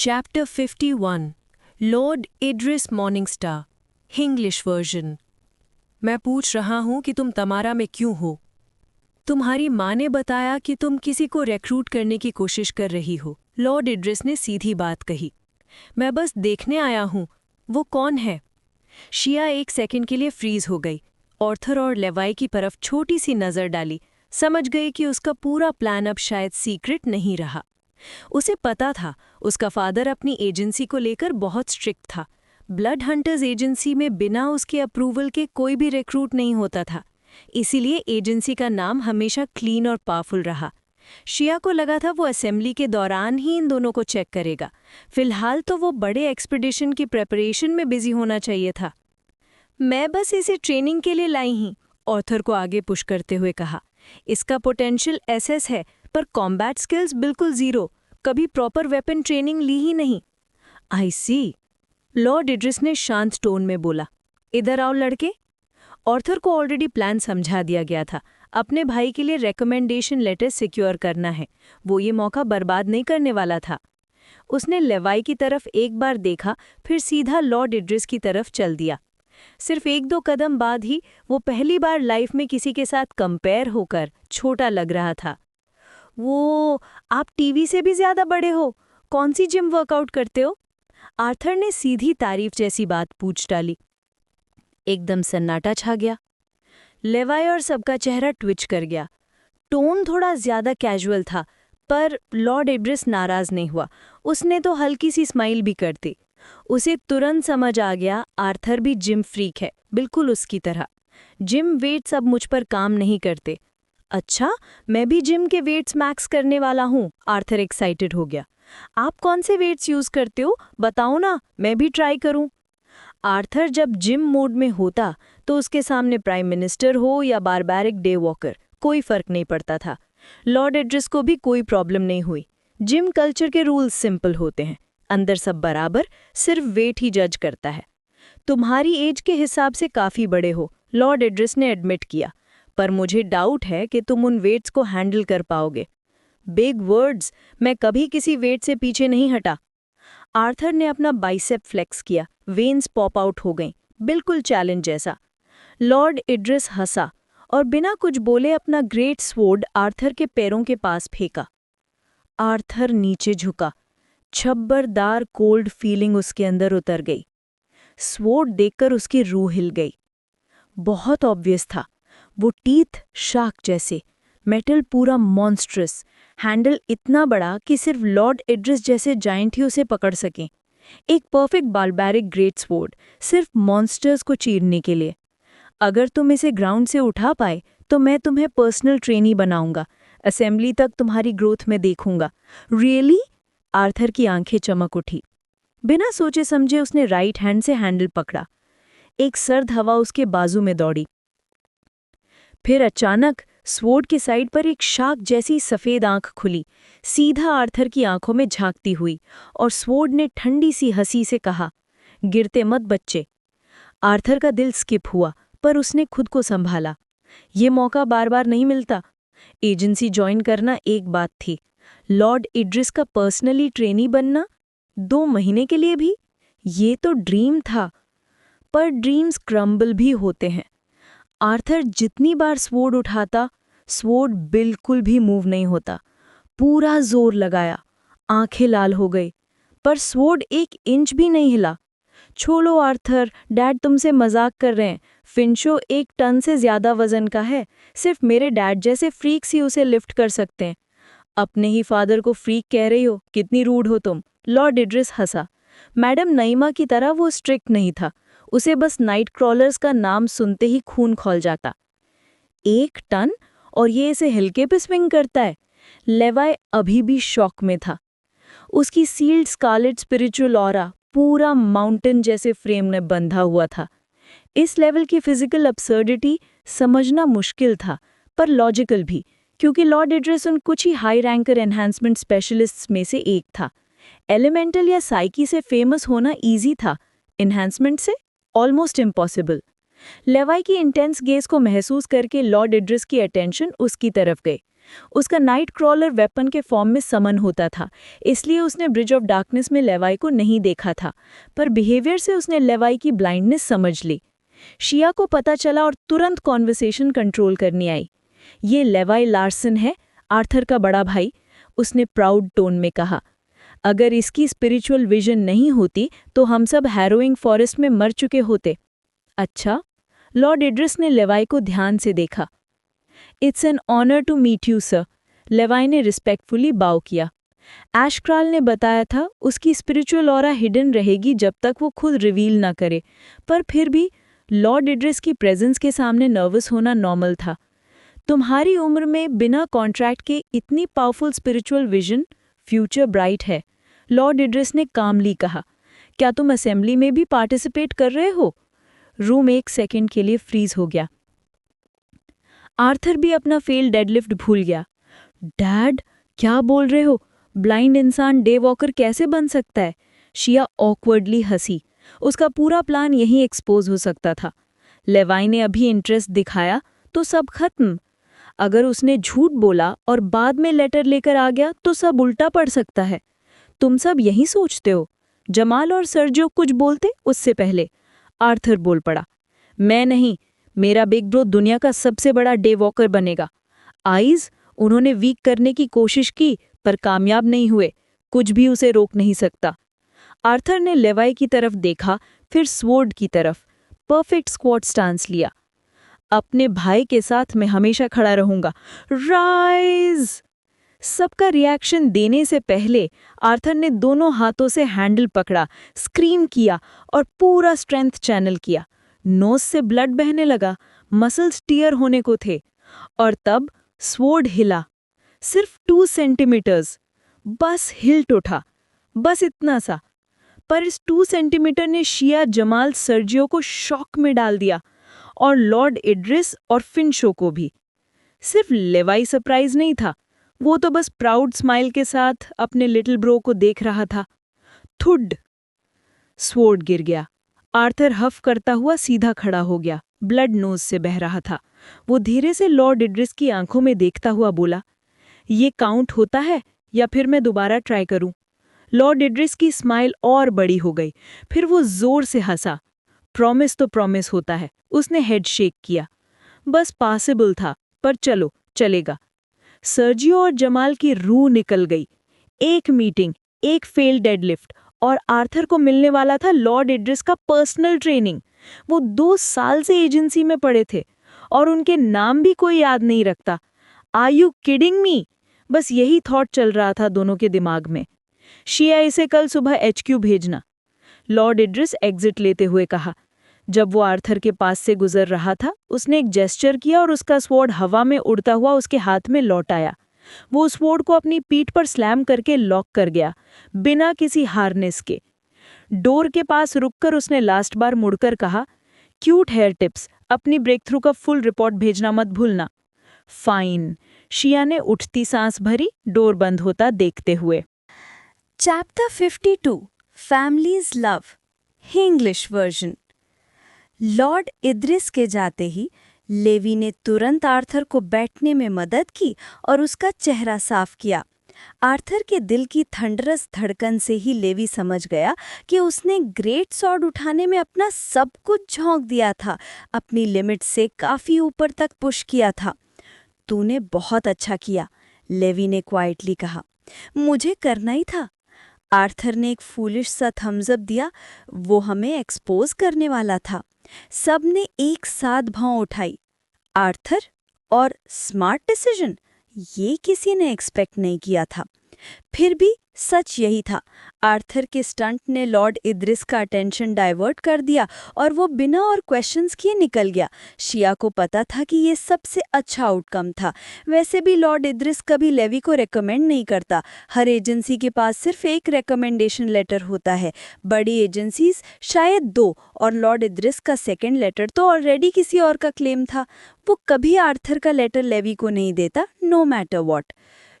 Chapter 51 Lord Idris Morningstar English version. मैं पूछ रहा हूं कि तुम तमारा में क्यों हो। तुम्हारी माँ ने बताया कि तुम किसी को रिक्रूट करने की कोशिश कर रही हो। लॉर्ड इड्रिस ने सीधी बात कही। मैं बस देखने आया हूं, वो कौन है। शिया एक सेकंड के लिए फ्रीज हो गई। ऑर्थर और लेवाई की तरफ छोटी सी नज़र डाली, समझ गई कि उसका पूरा प्लान अब शायद सीक्रेट नहीं रहा। उसे पता था उसका फादर अपनी एजेंसी को लेकर बहुत स्ट्रिक्ट था। ब्लड हंटर्स एजेंसी में बिना उसके अप्रूवल के कोई भी रिक्रूट नहीं होता था, इसीलिए एजेंसी का नाम हमेशा क्लीन और पावरफुल रहा। शिया को लगा था वो असेंबली के दौरान ही इन दोनों को चेक करेगा। फिलहाल तो वो बड़े एक्सपीडिशन की प्रेपरेशन में बिजी होना चाहिए था। मैं बस इसे ट्रेनिंग के लिए लाई ही, ऑर्थर को आगे पुश करते हुए कहा। इसका पोटेंशियल एसएस है, पर कॉम्बैट स्किल्स बिल्कुल जीरो। कभी प्रॉपर वेपन ट्रेनिंग ली ही नहीं। आई सी, लॉर्ड इड्रिस ने शांत टोन में बोला। इधर आओ लड़के। ऑर्थर को ऑलरेडी प्लान समझा दिया गया था। अपने भाई के लिए रिकमेंडेशन लेटर सिक्योर करना है। वो ये मौका बर्बाद नहीं करने वाला था। उसने लेवाई की तरफ एक बार देखा, फिर सीधा लॉर्ड इड्रिस की तरफ चल दिया। सिर्फ एक दो कदम बाद ही वो पहली बार लाइफ में किसी के साथ कंपेयर होकर छोटा लग रहा था। वो, आप टीवी से भी ज्यादा बड़े हो। कौन सी जिम वर्कआउट करते हो? आर्थर ने सीधी तारीफ जैसी बात पूछ डाली। एकदम सन्नाटा छा गया। लेवाई और सबका चेहरा ट्विच कर गया। टोन थोड़ा ज्यादा कैजुअल था, पर लॉर्ड इड्रिस नाराज नहीं हुआ। उसने तो हल्की सी स्माइल भी कर दी। उसे तुरंत समझ आ गया आर्थर भी जिम फ्रीक है, बिल्कुल उसकी तरह। जिम वेट्स अब मुझ पर काम नहीं करते। अच्छा, मैं भी जिम के वेट्स मैक्स करने वाला हूँ। आर्थर एक्साइटेड हो गया। आप कौन से वेट्स यूज करते हो, बताओ ना, मैं भी ट्राई करूँ। आर्थर जब जिम मोड में होता तो उसके सामने प्राइम मिनिस्टर हो या बारबैरिक डे वॉकर, कोई फर्क नहीं पड़ता था। लॉर्ड इड्रिस को भी कोई प्रॉब्लम नहीं हुई। जिम कल्चर के रूल्स सिंपल होते हैं, अंदर सब बराबर, सिर्फ वेट ही जज करता है। तुम्हारी एज के हिसाब से काफ़ी बड़े हो, लॉर्ड इड्रिस ने एडमिट किया, पर मुझे डाउट है कि तुम उन वेट्स को हैंडल कर पाओगे। बिग वर्ड्स, मैं कभी किसी वेट से पीछे नहीं हटा। आर्थर ने अपना बाइसेप फ्लेक्स किया, वेन्स पॉप आउट हो गईं, बिल्कुल चैलेंज जैसा। लॉर्ड इड्रिस हंसा और बिना कुछ बोले अपना ग्रेट स्वॉर्ड आर्थर के पैरों के पास फेंका। आर्थर नीचे झुका। छब्बरदार कोल्ड फीलिंग उसके अंदर उतर गई। स्वॉर्ड देखकर उसकी रूह हिल गई। बहुत ऑब्वियस था, वो टीथ शार्क जैसे, मेटल पूरा मॉन्स्ट्रस, हैंडल इतना बड़ा कि सिर्फ लॉर्ड इड्रिस जैसे जायंट ही उसे पकड़ सकें। एक परफेक्ट बारबैरिक ग्रेट स्वॉर्ड, सिर्फ मॉन्स्टर्स को चीरने के लिए। अगर तुम इसे ग्राउंड से उठा पाए तो मैं तुम्हें पर्सनल ट्रेनी बनाऊंगा, असेंबली तक तुम्हारी ग्रोथ में देखूंगा। रियली? आर्थर की आंखें चमक उठी। बिना सोचे समझे उसने राइट हैंड से हैंडल पकड़ा। एक सर्द हवा उसके बाजू में दौड़ी। फिर अचानक स्वॉर्ड के साइड पर एक शार्क जैसी सफ़ेद आंख खुली, सीधा आर्थर की आंखों में झांकती हुई, और स्वॉर्ड ने ठंडी सी हंसी से कहा, गिरते मत बच्चे। आर्थर का दिल स्किप हुआ, पर उसने खुद को संभाला। ये मौका बार बार नहीं मिलता। एजेंसी ज्वाइन करना एक बात थी, लॉर्ड इड्रिस का पर्सनली ट्रेनी बनना 2 महीने के लिए भी, ये तो ड्रीम था। पर ड्रीम्स क्रम्बल भी होते हैं। आर्थर जितनी बार स्वॉर्ड उठाता, स्वॉर्ड बिल्कुल भी मूव नहीं होता। पूरा जोर लगाया, आंखें लाल हो गई, पर स्वॉर्ड 1 इंच भी नहीं हिला। छोड़ो आर्थर, डैड तुमसे मजाक कर रहे हैं। फिंचो 1 टन से ज्यादा वजन का है, सिर्फ मेरे डैड जैसे फ्रीक्स ही उसे लिफ्ट कर सकते हैं। अपने ही फादर को फ्रीक कह रही हो, कितनी रूड हो तुम। लॉर्ड इड्रिस हंसा। मैडम नईमा की तरह वो स्ट्रिक्ट नहीं था, उसे बस नाइट क्रॉलर्स का नाम सुनते ही खून खौल जाता। 1 टन, और ये इसे हिलके पे स्विंग करता है। लेवाई अभी भी शॉक में था। उसकी सील्ड स्कारलेट स्पिरिचुअल ऑरा पूरा माउंटेन जैसे फ्रेम में बंधा हुआ था। इस लेवल की फिजिकल अब्सर्डिटी समझना मुश्किल था, पर लॉजिकल भी, क्योंकि लॉर्ड इड्रिस उन कुछ ही हाई रैंकर एनहांसमेंट स्पेशलिस्ट्स में से एक था। एलिमेंटल या साइकी से फेमस होना ईजी था, एनहांसमेंट से ऑलमोस्ट इम्पॉसिबल। लेवाई की इंटेंस गेज को महसूस करके लॉर्ड इड्रिस की अटेंशन उसकी तरफ गई। उसका नाइट क्रॉलर वेपन के फॉर्म में समन होता था, इसलिए उसने ब्रिज ऑफ डार्कनेस में लेवाई को नहीं देखा था, पर बिहेवियर से उसने लेवाई की ब्लाइंडनेस समझ ली। शिया को पता चला और तुरंत कॉन्वर्सेशन कंट्रोल करनी आई। ये लेवाई लार्सन है, आर्थर का बड़ा भाई, उसने प्राउड टोन में कहा। अगर इसकी स्पिरिचुअल विजन नहीं होती तो हम सब हैरोइंग फॉरेस्ट में मर चुके होते। अच्छा? लॉर्ड इड्रिस ने लेवाई को ध्यान से देखा। It's an honour to meet you sir, Levi ने रिस्पेक्टफुली बाव किया। एशक्राल ने बताया था उसकी स्पिरिचुअल ऑरा हिडन रहेगी जब तक वो खुद रिवील ना करे, पर फिर भी लॉर्ड इड्रिस की प्रेजेंस के सामने नर्वस होना नॉर्मल था। तुम्हारी उम्र में बिना कॉन्ट्रैक्ट के इतनी powerful spiritual vision, future bright है, लॉर्ड इड्रिस ने कामली कहा। क्या तुम असेंबली में भी पार्टिसिपेट कर रहे हो? रूम 1 सेकंड के लिए फ्रीज हो गया। आर्थर भी अपना फेल डेडलिफ्ट भूल गया। डैड, क्या बोल रहे हो? ब्लाइंड इंसान डे वॉकर कैसे बन सकता है? शिया ऑकवर्डली हंसी। उसका पूरा प्लान यहीं एक्सपोज हो सकता था। लेवाई ने अभी इंटरेस्ट दिखाया तो सब खत्म। अगर उसने झूठ बोला और बाद में लेटर लेकर आ गया तो सब उल्टा पड़ सकता है। तुम सब यही सोचते हो? जमाल और सर्जियो कुछ बोलते उससे पहले आर्थर बोल पड़ा। मैं नहीं, मेरा बिग ब्रो दुनिया का सबसे बड़ा डे वॉकर बनेगा। आइज, उन्होंने वीक करने की कोशिश की पर कामयाब नहीं हुए, कुछ भी उसे रोक नहीं सकता। आर्थर ने लेवाई की तरफ देखा, फिर स्वॉर्ड की तरफ। परफेक्ट स्क्वाड स्टांस लिया। अपने भाई के साथ मैं हमेशा खड़ा रहूंगा। राइज! सबका रिएक्शन देने से पहले आर्थर ने दोनों हाथों से हैंडल पकड़ा, स्क्रीम किया और पूरा स्ट्रेंथ चैनल किया। नोज से ब्लड बहने लगा, मसल्स टीयर होने को थे। और तब स्वॉर्ड हिला, सिर्फ 2 सेंटीमीटर्स। बस हिल्ट उठा, बस इतना सा। पर इस 2 सेंटीमीटर ने शिया, जमाल, सर्जियो को शॉक में डाल दिया, और लॉर्ड इड्रिस और फिनशो को भी। सिर्फ लेवाई सरप्राइज नहीं था, वो तो बस प्राउड स्माइल के साथ अपने लिटिल ब्रो को देख रहा था। थुड! स्वॉर्ड गिर गया। आर्थर हफ करता हुआ सीधा खड़ा हो गया, ब्लड नोज से बह रहा था। वो धीरे से लॉर्ड इड्रिस की आंखों में देखता हुआ बोला, ये काउंट होता है या फिर मैं दोबारा ट्राई करूं? लॉर्ड इड्रिस की स्माइल और बड़ी हो गई, फिर वो जोर से हंसा। प्रॉमिस तो प्रॉमिस होता है, उसने हेड शेक किया। बस पॉसिबल था, पर चलो, चलेगा। सर्जियो और जमाल की रूह निकल गई। एक मीटिंग, एक फेल डेडलिफ्ट, और आर्थर को मिलने वाला था लॉर्ड इड्रिस का पर्सनल ट्रेनिंग। वो 2 साल से एजेंसी में पड़े थे और उनके नाम भी कोई याद नहीं रखता। Are you kidding me? बस यही थॉट चल रहा था दोनों के दिमाग में। शिया, इसे कल सुबह HQ भेजना, लॉर्ड इड्रिस एग्जिट लेते हुए कहा। जब वो आर्थर के पास से गुजर रहा था, उसने एक जेस्चर किया और उसका स्वॉर्ड हवा में उड़ता हुआ उसके हाथ में लौट आया। वो स्वॉर्ड को अपनी पीठ पर स्लैम करके लॉक कर गया, बिना किसी हार्नेस के। डोर के पास रुककर उसने लास्ट बार मुड़कर कहा, क्यूट हेयर टिप्स, अपनी ब्रेक थ्रू का फुल रिपोर्ट भेजना मत भूलना। फाइन, शिया ने उठती सांस भरी, डोर बंद होता देखते हुए। Chapter 52 families love, English version. Lord Idris के जाते ही लेवी ने तुरंत आर्थर को बैठने में मदद की और उसका चेहरा साफ किया। आर्थर के दिल की थंडरस धड़कन से ही लेवी समझ गया कि उसने ग्रेट सॉर्ड उठाने में अपना सब कुछ झोंक दिया था, अपनी लिमिट से काफी ऊपर तक पुश किया था। तूने बहुत अच्छा किया, लेवी ने क्वाइटली कहा। मुझे करना ही था। आर्थर ने एक फूलिश सा थम्स अप दिया, वो हमें एक्सपोज करने वाला था। सबने एक साथ भौं उठाई। आर्थर और स्मार्ट डिसीजन, ये किसी ने एक्सपेक्ट नहीं किया था। फिर भी सच यही था, आर्थर के स्टंट ने लॉर्ड इद्रिस का अटेंशन डाइवर्ट कर दिया और वो बिना और क्वेश्चंस किए निकल गया। शिया को पता था कि ये सबसे अच्छा आउटकम था। वैसे भी लॉर्ड इद्रिस कभी लेवी को रेकमेंड नहीं करता। हर एजेंसी के पास सिर्फ एक रेकमेंडेशन लेटर होता है, बड़ी एजेंसीज शायद 2, और लॉर्ड इद्रिस का सेकेंड लेटर तो ऑलरेडी किसी और का क्लेम था। वो कभी आर्थर का लेटर लेवी को नहीं देता, no matter what.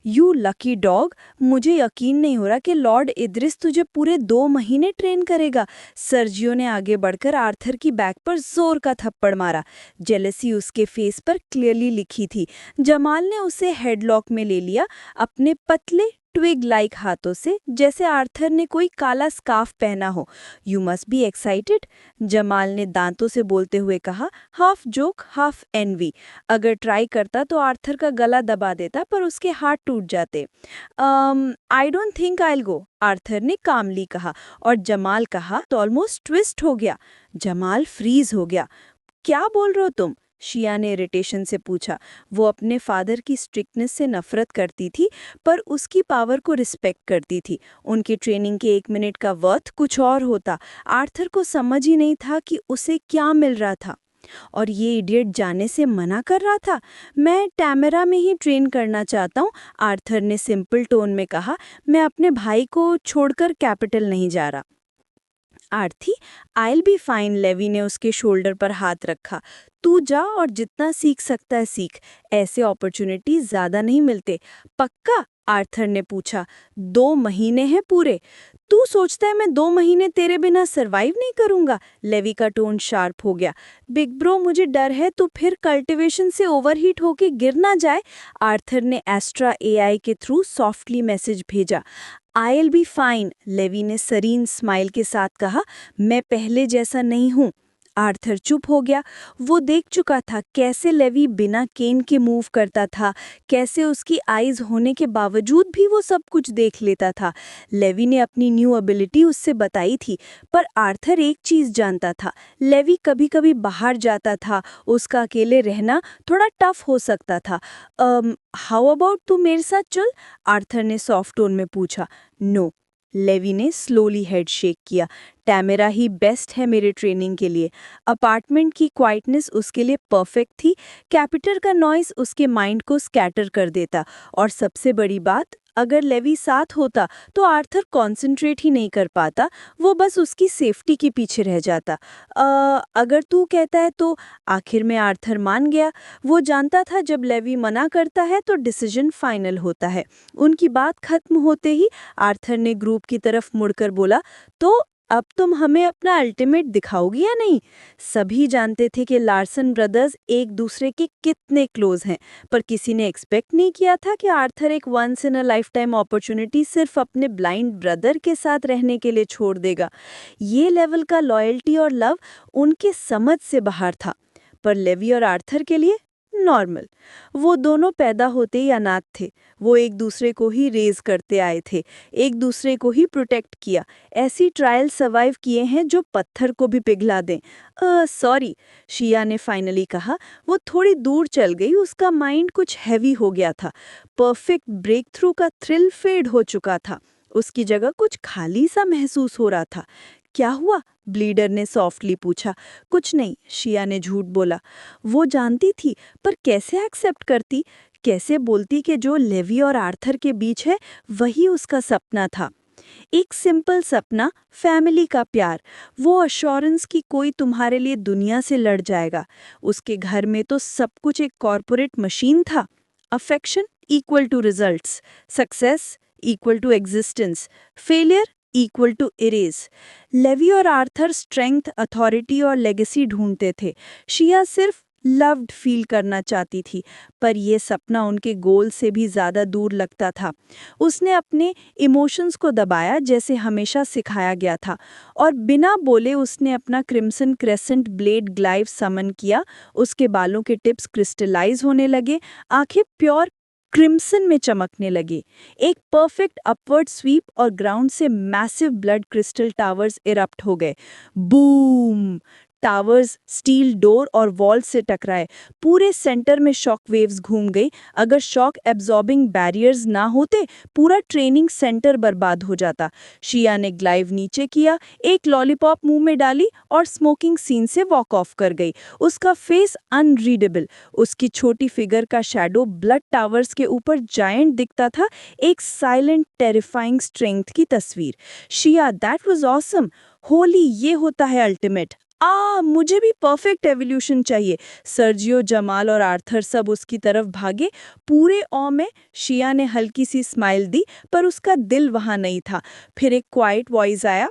You lucky dog, मुझे यकीन नहीं हो रहा कि लॉर्ड इद्रिस तुझे पूरे 2 महीने ट्रेन करेगा। सर्जियो ने आगे बढ़कर आर्थर की बैक पर जोर का थप्पड़ मारा। जेलसी उसके फेस पर क्लियरली लिखी थी। जमाल ने उसे हेडलॉक में ले लिया, अपने पतले ट्विग लाइक हाथों से, जैसे आर्थर ने कोई काला स्कार्फ पहना हो। You must be excited, Jamal ने दांतों से बोलते हुए कहा, हाफ जोक हाफ एनवी। अगर ट्राई करता तो आर्थर का गला दबा देता, पर उसके हाथ टूट जाते। I don't think I will go, Arthur ने कामली कहा, और जमाल कहा तो ऑलमोस्ट ट्विस्ट हो गया। जमाल फ्रीज हो गया। क्या बोल रहे हो तुम? शिया ने इरिटेशन से पूछा। वो अपने फादर की स्ट्रिक्टनेस से नफरत करती थी, पर उसकी पावर को रिस्पेक्ट करती थी। उनकी ट्रेनिंग के 1 मिनट का वर्थ कुछ और होता। आर्थर को समझ ही नहीं था कि उसे क्या मिल रहा था, और ये इडियट जाने से मना कर रहा था। मैं टैमेरा में ही ट्रेन करना चाहता हूँ, आर्थर ने सिंपल टोन में कहा। मैं अपने भाई को छोड़कर कैपिटल नहीं जा रहा। Arthie, I'll be fine, Levi ने उसके शोल्डर पर हाथ रखा। तू जा और जितना सीख सकता है सीख, ऐसे अपॉर्चुनिटी ज्यादा नहीं मिलते। पक्का? आर्थर ने पूछा। 2 महीने हैं पूरे। तू सोचता है मैं 2 महीने तेरे बिना सरवाइव नहीं करूंगा? लेवी का टोन शार्प हो गया। बिग ब्रो, मुझे डर है तू फिर कल्टीवेशन से ओवरहीट होके गिर ना जाए। आर्थर ने एस्ट्रा एआई के थ्रू सॉफ्टली मैसेज भेजा। I will be fine, Levi ने सरीन स्माइल के साथ कहा। मैं पहले जैसा नहीं हूँ। आर्थर चुप हो गया। वो देख चुका था कैसे लेवी बिना केन के मूव करता था, कैसे उसकी आईज होने के बावजूद भी वो सब कुछ देख लेता था। लेवी ने अपनी न्यू एबिलिटी उससे बताई थी, पर आर्थर एक चीज़ जानता था, लेवी कभी कभी बाहर जाता था, उसका अकेले रहना थोड़ा टफ हो सकता था। हाउ अबाउट तू मेरे साथ चल? आर्थर ने सॉफ्ट टोन में पूछा। नो, लेवी ने स्लोली हेड शेक किया। टैमेरा ही बेस्ट है मेरे ट्रेनिंग के लिए। अपार्टमेंट की क्वाइटनेस उसके लिए परफेक्ट थी। कैपिटल का नॉइस उसके माइंड को स्कैटर कर देता, और सबसे बड़ी बात, अगर लेवी साथ होता तो आर्थर कंसंट्रेट ही नहीं कर पाता, वो बस उसकी सेफ्टी के पीछे रह जाता। अगर तू कहता है तो। आखिर में आर्थर मान गया। वो जानता था जब लेवी मना करता है तो डिसीजन फाइनल होता है। उनकी बात खत्म होते ही आर्थर ने ग्रुप की तरफ मुड़कर बोला, तो अब तुम हमें अपना अल्टीमेट दिखाओगी या नहीं? सभी जानते थे कि लार्सन ब्रदर्स एक दूसरे के कितने क्लोज हैं, पर किसी ने एक्सपेक्ट नहीं किया था कि आर्थर एक once in a lifetime opportunity सिर्फ अपने ब्लाइंड ब्रदर के साथ रहने के लिए छोड़ देगा। ये लेवल का लॉयल्टी और लव उनके समझ से बाहर था, पर लेवी और आर्थर के लिए नॉर्मल। वो दोनों पैदा होते ही अनाथ थे। वो एक दूसरे को ही रेज करते आए थे, एक दूसरे को ही प्रोटेक्ट किया। ऐसी ट्रायल सर्वाइव किए हैं जो पत्थर को भी पिघला दें। सॉरी, शिया ने फाइनली कहा। वो थोड़ी दूर चल गई, उसका माइंड कुछ हैवी हो गया था। परफेक्ट ब्रेक थ्रू का थ्रिल फेड हो चुका था। उसकी जगह कुछ खाली सा महसूस हो रहा था। क्या हुआ? ब्लीडर ने सॉफ्टली पूछा। कुछ नहीं, शिया ने झूठ बोला। वो जानती थी, पर कैसे एक्सेप्ट करती, कैसे बोलती कि जो लेवी और आर्थर के बीच है वही उसका सपना था। एक सिंपल सपना, फैमिली का प्यार, वो अश्योरेंस कि कोई तुम्हारे लिए दुनिया से लड़ जाएगा। उसके घर में तो सब कुछ एक कॉर्पोरेट मशीन था। Affection equal to results, success equal to existence, failure equal to erase. Levi और आर्थर स्ट्रेंथ, अथॉरिटी और लेगेसी ढूंढते थे। शिया सिर्फ लव्ड फील करना चाहती थी, पर यह सपना उनके गोल से भी ज़्यादा दूर लगता था। उसने अपने इमोशंस को दबाया, जैसे हमेशा सिखाया गया था, और बिना बोले उसने अपना क्रिम्सन क्रेसेंट ब्लेड ग्लाइव समन किया। उसके बालों के टिप्स क्रिस्टलाइज होने लगे, आंखें प्योर क्रिम्सन में चमकने लगे। एक परफेक्ट अपवर्ड स्वीप और ग्राउंड से massive blood crystal towers erupt हो गए। बूम! टावर्स स्टील डोर और वॉल से टकराए। पूरे सेंटर में शॉक वेव्स घूम गई। अगर शॉक एब्जॉर्बिंग बैरियर्स ना होते, पूरा ट्रेनिंग सेंटर बर्बाद हो जाता। शिया ने ग्लाइव नीचे किया, एक लॉलीपॉप मुंह में डाली और स्मोकिंग सीन से वॉक ऑफ कर गई। उसका फेस अनरीडेबल, उसकी छोटी फिगर का शैडो ब्लड टावर्स के ऊपर जायंट दिखता था, एक साइलेंट टेरिफाइंग स्ट्रेंथ की तस्वीर। शिया, दैट वाज ऑसम। होली, ये होता है अल्टीमेट। मुझे भी परफेक्ट एवोल्यूशन चाहिए। सर्जियो, जमाल और आर्थर सब उसकी तरफ भागे। पूरे ऑ में शिया ने हल्की सी स्माइल दी, पर उसका दिल वहां नहीं था। फिर एक क्वाइट वॉइस आया,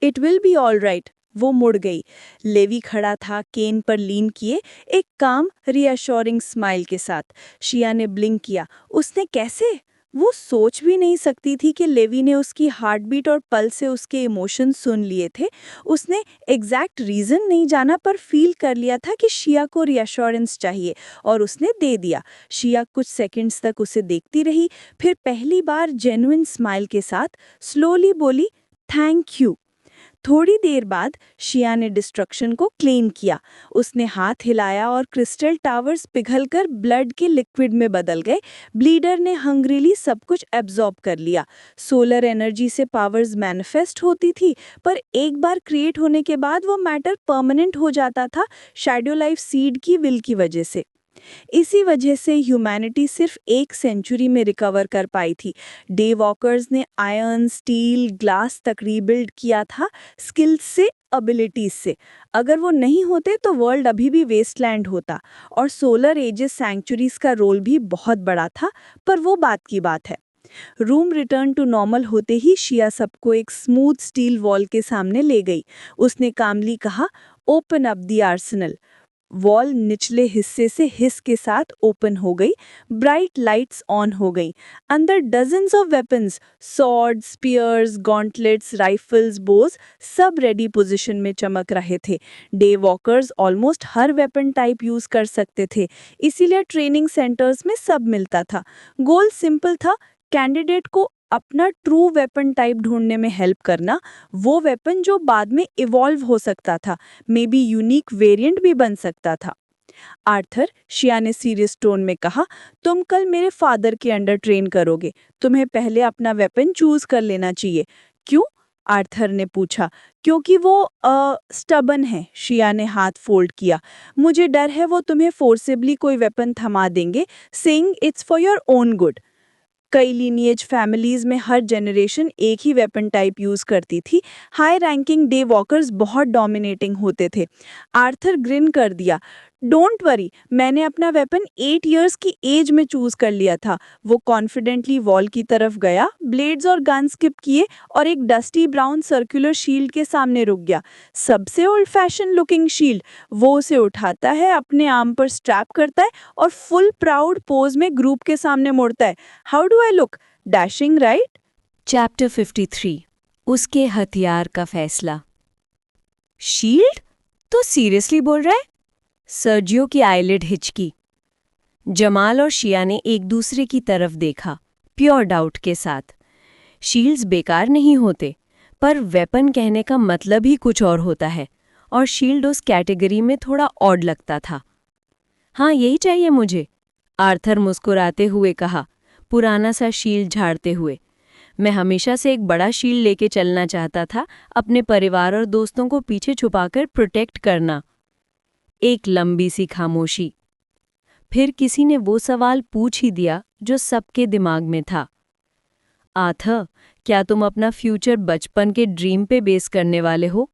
it will be all right. वो मुड़ गई। लेवी खड़ा था, केन पर लीन किए, एक काम रीअश्योरिंग स्माइल के साथ। शिया ने ब्लिंक किया। उसने कैसे? वो सोच भी नहीं सकती थी कि लेवी ने उसकी हार्ट बीट और पल से उसके इमोशन सुन लिए थे। उसने एग्जैक्ट रीजन नहीं जाना, पर फील कर लिया था कि शिया को रीअश्योरेंस चाहिए, और उसने दे दिया। शिया कुछ सेकंड्स तक उसे देखती रही, फिर पहली बार जेन्युइन स्माइल के साथ स्लोली बोली, थैंक यू। थोड़ी देर बाद शिया ने डिस्ट्रक्शन को क्लीन किया। उसने हाथ हिलाया और क्रिस्टल टावर्स पिघलकर ब्लड के लिक्विड में बदल गए। ब्लीडर ने हंग्रीली सब कुछ एब्जॉर्ब कर लिया। सोलर एनर्जी से पावर्स मैनिफेस्ट होती थी, पर एक बार क्रिएट होने के बाद वो मैटर परमानेंट हो जाता था, शैडो लाइफ सीड की विल की वजह से। इसी वजह से ह्यूमैनिटी सिर्फ 1 सेंचुरी में रिकवर कर पाई थी। डे वॉकर्स ने आयरन, स्टील, ग्लास तक रीबिल्ड किया था, स्किल्स से, एबिलिटीज से। अगर वो नहीं होते तो वर्ल्ड अभी भी वेस्टलैंड होता, और सोलर एजेस सैंक्चुरीज का रोल भी बहुत बड़ा था, पर वो बात की बात है। रूम रिटर्न टू नॉर्मल होते ही शिया सबको एक स्मूथ स्टील वॉल के सामने ले गई। उसने कामली कहा, open up the Arsenal. Wall निचले हिस्से से हिस के साथ ओपन हो गई। ब्राइट लाइट्स ऑन हो गई। अंदर dozens of weapons, sword, spears, gauntlets, rifles, bows, सब रेडी पोजीशन में चमक रहे थे। डे वॉकर्स ऑलमोस्ट हर वेपन टाइप यूज कर सकते थे, इसीलिए ट्रेनिंग सेंटर्स में सब मिलता था। गोल सिंपल था, कैंडिडेट को अपना ट्रू वेपन टाइप ढूंढने में हेल्प करना, वो वेपन जो बाद में इवॉल्व हो सकता था, मे बी यूनिक वेरिएंट भी बन सकता था। आर्थर, शिया ने सीरियस टोन में कहा, तुम कल मेरे फादर के अंडर ट्रेन करोगे, तुम्हें पहले अपना वेपन चूज कर लेना चाहिए। क्यों? आर्थर ने पूछा। क्योंकि वो स्टबन है, शिया ने हाथ फोल्ड किया। मुझे डर है वो तुम्हें फोर्सेबली कोई वेपन थमा देंगे, saying it's for your own good. कई लीनिएज फैमिलीज में हर जनरेशन एक ही वेपन टाइप यूज करती थी। हाई रैंकिंग डे वॉकर्स बहुत डोमिनेटिंग होते थे। आर्थर ग्रिन कर दिया। डोंट वरी, मैंने अपना वेपन 8 इयर्स की एज में चूज कर लिया था। वो कॉन्फिडेंटली वॉल की तरफ गया, ब्लेड्स और गन स्किप किए और एक डस्टी ब्राउन सर्कुलर शील्ड के सामने रुक गया। सबसे ओल्ड फैशन लुकिंग शील्ड। वो उसे उठाता है, अपने आर्म पर स्ट्रैप करता है और फुल प्राउड पोज में ग्रुप के सामने मुड़ता है। How do I look? Dashing, right? Chapter 53 उसके हथियार का फैसला। शील्ड? तो सीरियसली बोल रहा है? सर्जियो की आईलिड हिचकी। जमाल और शिया ने एक दूसरे की तरफ देखा, प्योर डाउट के साथ। शील्ड्स बेकार नहीं होते, पर वेपन कहने का मतलब ही कुछ और होता है, और शील्ड उस कैटेगरी में थोड़ा ऑड लगता था। हाँ, यही चाहिए मुझे, आर्थर मुस्कुराते हुए कहा, पुराना सा शील्ड झाड़ते हुए। मैं हमेशा से एक बड़ा शील्ड लेके चलना चाहता था, अपने परिवार और दोस्तों को पीछे छुपाकर प्रोटेक्ट करना। एक लंबी सी खामोशी। फिर किसी ने वो सवाल पूछ ही दिया जो सबके दिमाग में था। आर्थर, क्या तुम अपना फ्यूचर बचपन के ड्रीम पे बेस करने वाले हो?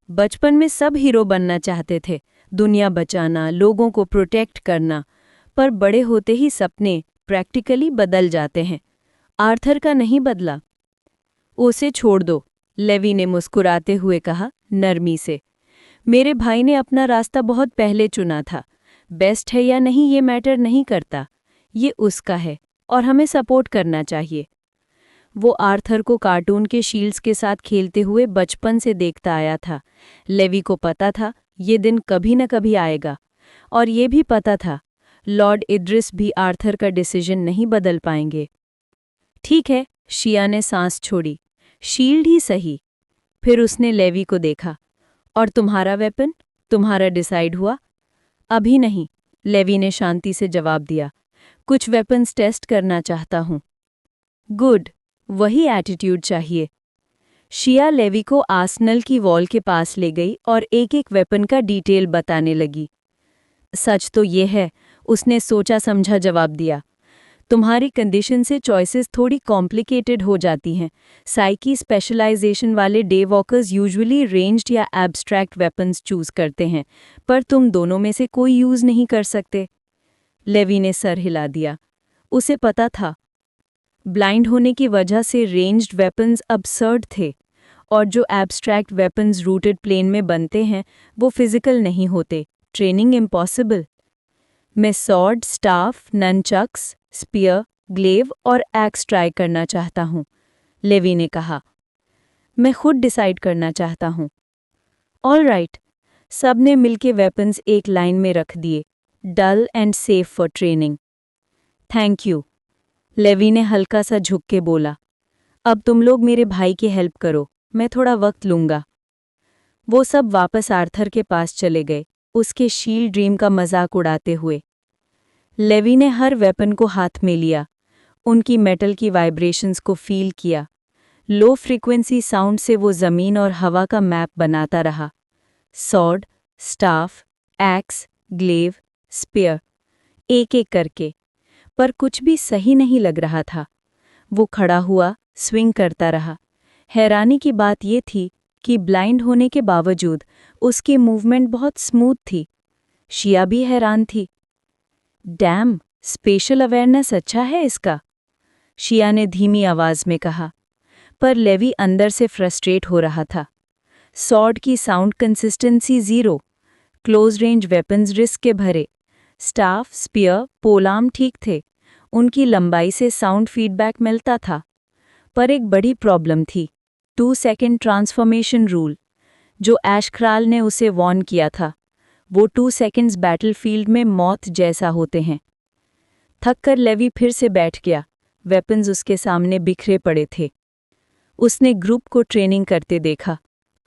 बचपन में सब हीरो बनना चाहते थे, दुनिया बचाना, लोगों को प्रोटेक्ट करना, पर बड़े होते ही सपने प्रैक्टिकली बदल जाते हैं। आर्थर का नहीं बदला। उसे छोड़ दो, लेवी ने मुस्कुराते हुए कहा, नरमी से। मेरे भाई ने अपना रास्ता बहुत पहले चुना था। बेस्ट है या नहीं ये मैटर नहीं करता, ये उसका है और हमें सपोर्ट करना चाहिए। वो आर्थर को कार्टून के शील्ड्स के साथ खेलते हुए बचपन से देखता आया था। लेवी को पता था ये दिन कभी न कभी आएगा, और ये भी पता था लॉर्ड इद्रिस भी आर्थर का डिसीजन नहीं बदल पाएंगे। ठीक है, शिया ने सांस छोड़ी, शील्ड ही सही। फिर उसने लेवी को देखा। और तुम्हारा वेपन, तुम्हारा डिसाइड हुआ? अभी नहीं, लेवी ने शांति से जवाब दिया। कुछ वेपन्स टेस्ट करना चाहता हूँ। गुड, वही एटीट्यूड चाहिए। शिया लेवी को आर्सेनल की वॉल के पास ले गई और एक एक वेपन का डिटेल बताने लगी। सच तो ये है, उसने सोचा समझा जवाब दिया। तुम्हारी कंडीशन से चॉइसेस थोड़ी कॉम्प्लिकेटेड हो जाती हैं। साइकी स्पेशलाइजेशन वाले डे वॉकर्स यूजुअली रेंज्ड या एब्स्ट्रैक्ट वेपन्स चूज करते हैं, पर तुम दोनों में से कोई यूज नहीं कर सकते। लेवी ने सर हिला दिया। उसे पता था, ब्लाइंड होने की वजह से रेंज्ड वेपन्स अबसर्ड थे, और जो एब्स्ट्रैक्ट वेपन्स रूटेड प्लेन में बनते हैं वो फिजिकल नहीं होते। Training impossible. मैं सॉर्ड, स्टाफ, ननचक्स, स्पीयर, ग्लेव और एक्स ट्राई करना चाहता हूँ, लेवी ने कहा। मैं खुद डिसाइड करना चाहता हूँ। All right. सब ने मिलके वेपन्स एक लाइन में रख दिए, dull and safe for training. Thank you, Levi ने हल्का सा झुक के बोला। अब तुम लोग मेरे भाई की हेल्प करो, मैं थोड़ा वक्त लूंगा। वो सब वापस आर्थर के पास चले गए, उसके शील्ड ड्रीम का मजाक उड़ाते हुए। लेवी ने हर वेपन को हाथ में लिया, उनकी मेटल की वाइब्रेशंस को फील किया। लो फ्रीक्वेंसी साउंड से वो ज़मीन और हवा का मैप बनाता रहा। सॉर्ड, स्टाफ, एक्स, ग्लेव, स्पीयर, एक एक करके। पर कुछ भी सही नहीं लग रहा था। वो खड़ा हुआ, स्विंग करता रहा। हैरानी की बात ये थी कि ब्लाइंड होने के बावजूद उसकी मूवमेंट बहुत स्मूथ थी। शिया भी हैरान थी। डैम, स्पेशल अवेयरनेस अच्छा है इसका, शिया ने धीमी आवाज में कहा। पर लेवी अंदर से फ्रस्ट्रेट हो रहा था। सॉर्ड की sound consistency zero, close range weapons risk के भरे। स्टाफ, स्पीयर, पोलाम ठीक थे, उनकी लंबाई से साउंड फीडबैक मिलता था। पर एक बड़ी प्रॉब्लम थी, 2 सेकेंड ट्रांसफॉर्मेशन रूल, जो एशक्राल ने उसे वॉर्न किया था। वो 2 सेकेंड्स बैटलफील्ड में मौत जैसा होते हैं। थक कर लेवी फिर से बैठ गया। वेपन्स उसके सामने बिखरे पड़े थे। उसने ग्रुप को ट्रेनिंग करते देखा,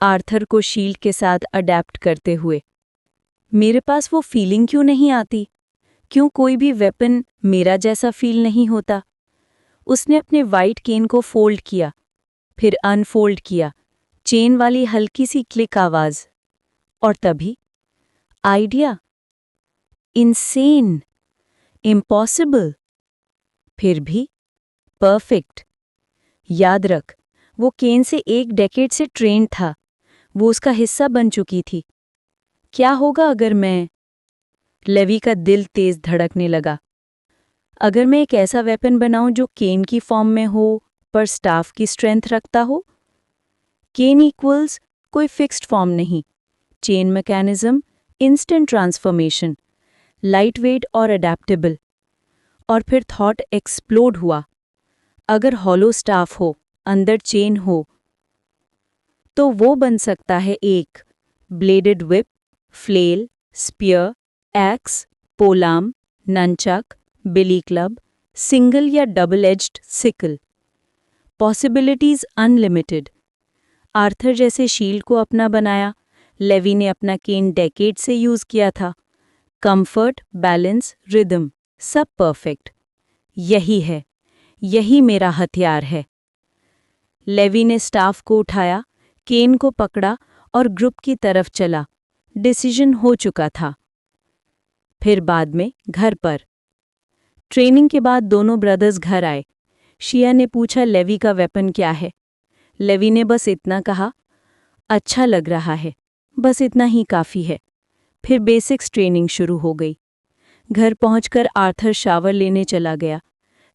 आर्थर को शील्ड के साथ अडैप्ट करते हुए। मेरे पास वो फीलिंग क्यों नहीं आती? क्यों कोई भी वेपन मेरा जैसा फील नहीं होता? उसने अपने वाइट केन को फोल्ड किया, फिर अनफोल्ड किया, चेन वाली हल्की सी क्लिक आवाज। और तभी आइडिया। इनसेन, इम्पॉसिबल, फिर भी परफेक्ट। याद रख, वो केन से 1 डेकेड से ट्रेंड था, वो उसका हिस्सा बन चुकी थी। क्या होगा अगर मैं? लेवी का दिल तेज धड़कने लगा। अगर मैं एक ऐसा वेपन बनाऊं जो केन की फॉर्म में हो पर स्टाफ की स्ट्रेंथ रखता हो? केन इक्वल्स कोई फिक्स्ड फॉर्म नहीं, chain mechanism, instant transformation, light weight और अडेप्टेबल। और फिर थॉट एक्सप्लोड हुआ। अगर हॉलो स्टाफ हो, अंदर चेन हो, तो वो बन सकता है एक bladed whip, flail, spear, axe, polearm, nunchuck, billy club, single या double edged sickle. Possibilities unlimited. Arthur जैसे शील्ड को अपना बनाया, लेवी ने अपना केन डेकेड से यूज किया था। कंफर्ट, बैलेंस, रिदम, सब परफेक्ट। यही है, यही मेरा हथियार है। लेवी ने स्टाफ को उठाया, केन को पकड़ा और ग्रुप की तरफ चला। डिसीजन हो चुका था। फिर बाद में घर पर। ट्रेनिंग के बाद दोनों ब्रदर्स घर आए। शिया ने पूछा लेवी का वेपन क्या है। लेवी ने बस इतना कहा, अच्छा लग रहा है, बस इतना ही काफ़ी है। फिर बेसिक्स ट्रेनिंग शुरू हो गई। घर पहुंचकर आर्थर शावर लेने चला गया।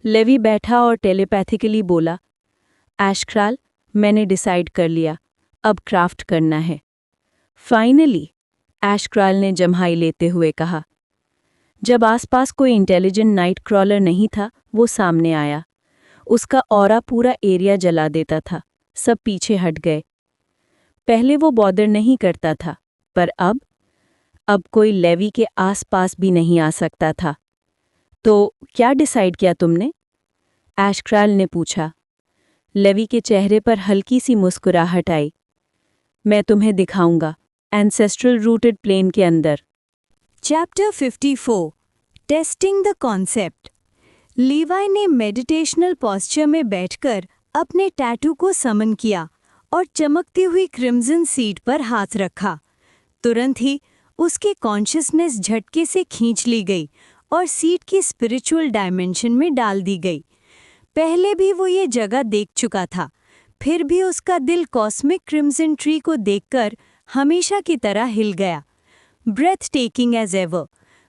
लेवी बैठा और टेलीपैथिकली बोला, एशक्राल, मैंने डिसाइड कर लिया, अब क्राफ्ट करना है। फाइनली, एशक्राल ने जम्हाई लेते हुए कहा। जब आसपास कोई इंटेलिजेंट नाइट क्रॉलर नहीं था, वो सामने आया। उसका ऑरा पूरा एरिया जला देता था। सब पीछे हट गए। पहले वो बॉदर नहीं करता था, पर अब कोई लेवी के आसपास भी नहीं आ सकता था। तो क्या डिसाइड किया तुमने? एशक्राल ने पूछा। लेवी के चेहरे पर हल्की सी मुस्कुराहट आई। मैं तुम्हें दिखाऊंगा, एंसेस्ट्रल रूटेड प्लेन के अंदर। Chapter 54 testing the concept. लीवाई ने मेडिटेशनल पॉस्चर में बैठकर अपने टैटू को समन किया और चमकती हुई क्रिम्सन सीड पर हाथ रखा। तुरंत ही उसकी कॉन्शियसनेस झटके से खींच ली गई और सीड की स्पिरिचुअल डायमेंशन में डाल दी गई। पहले भी वो ये जगह देख चुका था, फिर भी उसका दिल कॉस्मिक क्रिम्सन ट्री को देखकर हमेशा की तरह हिल गया। ब्रेथ टेकिंग एज एवर,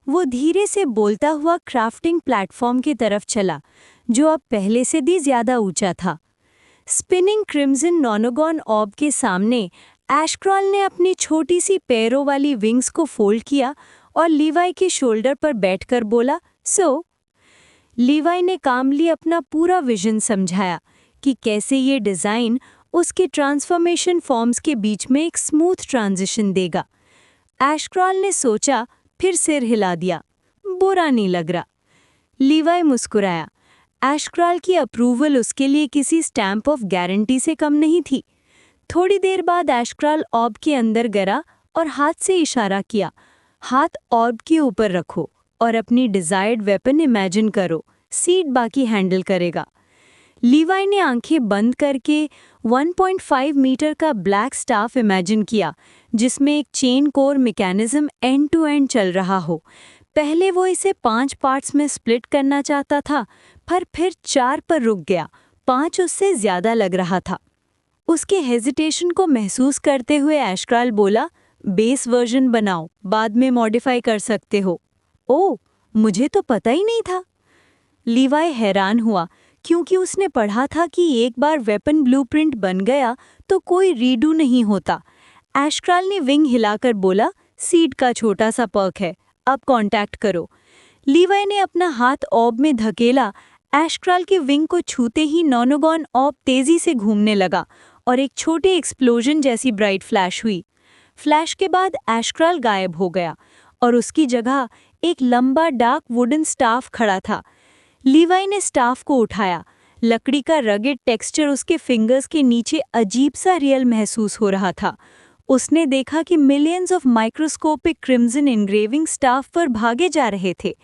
वो धीरे से बोलता हुआ क्राफ्टिंग प्लेटफॉर्म की तरफ चला, जो अब पहले से भी ज्यादा ऊंचा था। स्पिनिंग क्रिम्सन नॉनोगॉन ऑर्ब के सामने एशक्रॉल ने अपनी छोटी सी पैरों वाली विंग्स को फोल्ड किया और लीवाई के शोल्डर पर बैठकर बोला, सो। लीवाई ने कामली अपना पूरा विजन समझाया कि कैसे ये डिज़ाइन उसके ट्रांसफॉर्मेशन फॉर्म्स के बीच में एक स्मूथ ट्रांजिशन देगा। एशक्रॉल ने सोचा, फिर सिर हिला दिया, बुरा नहीं लग रहा। लीवाई मुस्कुराया। एशक्रॉल की अप्रूवल उसके लिए किसी स्टैम्प ऑफ गारंटी से कम नहीं थी। थोड़ी देर बाद एशक्रॉल ऑर्ब के अंदर गया और हाथ से इशारा किया, हाथ ऑर्ब के ऊपर रखो और अपनी डिजायर्ड वेपन इमेजिन करो, सीड बाकी हैंडल करेगा। लीवाई ने आंखें बंद करके 1.5 मीटर का ब्लैक स्टाफ इमेजिन किया, जिसमें एक chain core mechanism end to end चल रहा हो। पहले वो इसे 5 पार्ट्स में स्प्लिट करना चाहता था, पर फिर 4 पर रुक गया। 5 उससे ज्यादा लग रहा था। उसके हेजिटेशन को महसूस करते हुए एशक्रॉल बोला, बेस वर्जन बनाओ, बाद में मॉडिफाई कर सकते हो। ओह, मुझे तो पता ही नहीं था। लीवाई हैरान हुआ, क्योंकि उसने पढ़ा था कि एक बार वेपन ब्लूप्रिंट बन गया तो कोई रीडू नहीं होता। एशक्रॉल ने विंग हिलाकर बोला, सीड का छोटा सा पर्क है, अब कांटेक्ट करो। लीवाई ने अपना हाथ ऑर्ब में धकेला। एशक्रॉल के विंग को छूते ही नॉनोगॉन ऑर्ब तेजी से घूमने लगा और एक छोटे एक्सप्लोजन जैसी ब्राइट फ्लैश हुई। फ्लैश के बाद एशक्रॉल गायब हो गया और उसकी जगह एक लंबा डार्क वुडन स्टाफ खड़ा था। लीवाई ने स्टाफ को उठाया। लकड़ी का रगेड टेक्सचर उसके फिंगर्स के नीचे अजीब सा रियल महसूस हो रहा था। उसने देखा कि millions of microscopic crimson engraving staff पर भागे जा रहे थे,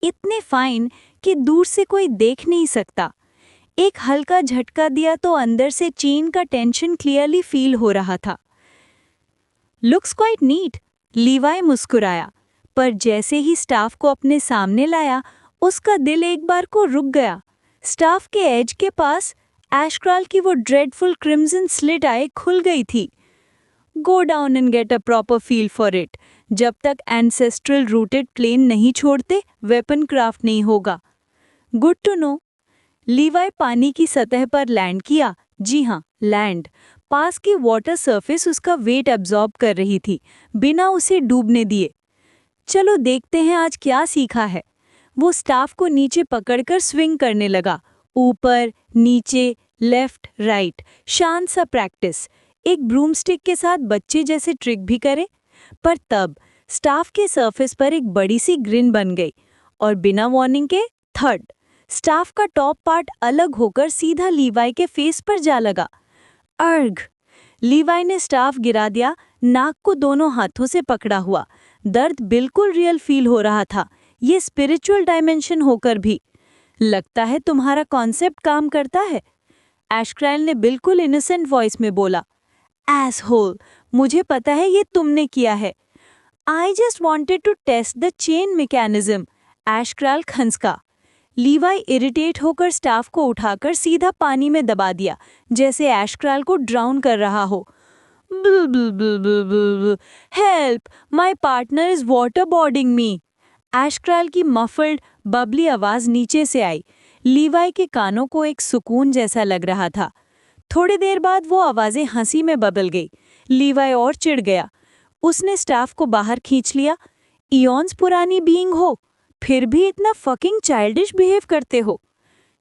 इतने फाइन कि दूर से कोई देख नहीं सकता। एक हल्का झटका दिया तो अंदर से चेन का टेंशन क्लियरली फील हो रहा था। लुक्स क्वाइट नीट, लीवाई मुस्कुराया, पर जैसे ही स्टाफ को अपने सामने लाया, उसका दिल एक बार को रुक गया। स्टाफ के एज के पास एशक्रॉल की वो ड्रेडफुल क्रिम्सन स्लिट आई खुल गई थी। Go down and get a proper feel for it. जब तक एंसेस्ट्रल रूटेड प्लेन नहीं छोड़ते, वेपन क्राफ्ट नहीं होगा। Good to know. लीवाई पानी की सतह पर लैंड किया। जी हाँ, लैंड। पास की वाटर सरफेस उसका वेट एब्जॉर्ब कर रही थी, बिना उसे डूबने दिए। चलो देखते हैं आज क्या सीखा है। वो स्टाफ को नीचे पकड़कर स्विंग करने लगा, ऊपर नीचे, लेफ्ट राइट, शांत सा प्रैक्टिस। एक ब्रूमस्टिक के साथ बच्चे जैसे ट्रिक भी करे। पर तब स्टाफ के सरफेस पर एक बड़ी सी ग्रिन बन गई और बिना वार्निंग के थर्ड, स्टाफ का टॉप पार्ट अलग होकर सीधा लीवाई के फेस पर जा लगा। अर्घ! लीवाई ने स्टाफ गिरा दिया, नाक को दोनों हाथों से पकड़ा हुआ। दर्द बिल्कुल रियल फील हो रहा था, ये स्पिरिचुअल डायमेंशन होकर भी। लगता है तुम्हारा कॉन्सेप्ट काम करता है, एशक्रॉल ने बिल्कुल इनोसेंट वॉइस में बोला। एसहोल, मुझे पता है ये तुमने किया है। I just wanted to test the chain mechanism, Ashcroll खंसका। लीवाई इरिटेट होकर स्टाफ को उठाकर सीधा पानी में दबा दिया, जैसे एशक्रॉल को ड्राउन कर रहा हो। बुल बुल बुल बुल बुल, help, my partner is waterboarding me. Ashcroll की मफल्ड बबली आवाज नीचे से आई। लीवाई के कानों को एक सुकून जैसा लग रहा था। थोड़ी देर बाद वो आवाजें हंसी में बदल गई। लीवाई और चिढ़ गया। उसने स्टाफ को बाहर खींच लिया। इयॉन्स पुरानी बीइंग हो, फिर भी इतना फकिंग चाइल्डिश बिहेव करते हो।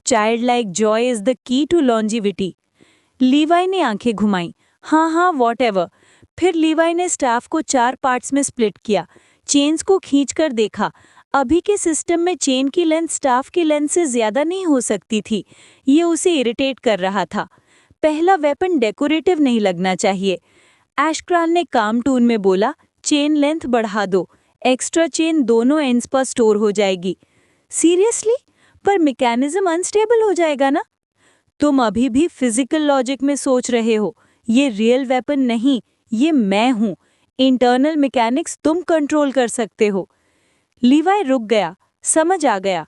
Child like joy is the key to longevity. Levi ने आंखें घुमाई। हाँ, वॉटएवर। फिर लीवाई ने स्टाफ को 4 पार्ट्स में स्प्लिट किया। चेन्स को खींचकर देखा। अभी के सिस्टम में चेन की लेंथ स्टाफ की लेंथ से ज्यादा नहीं हो सकती थी। ये उसे इरिटेट कर रहा था। पहला वेपन डेकोरेटिव नहीं लगना चाहिए। एशक्रॉल ने काम टून में बोला, चेन लेंथ बढ़ा दो, एक्स्ट्रा चेन दोनों एंड्स पर स्टोर हो जाएगी। सीरियसली? पर मैकेनिज्म अनस्टेबल हो जाएगा ना? तुम अभी भी फिजिकल लॉजिक में सोच रहे हो। ये रियल वेपन नहीं, ये मैं हूं। इंटरनल मैकेनिक्स तुम कंट्रोल कर सकते हो। लीवाई रुक गया। समझ आ गया।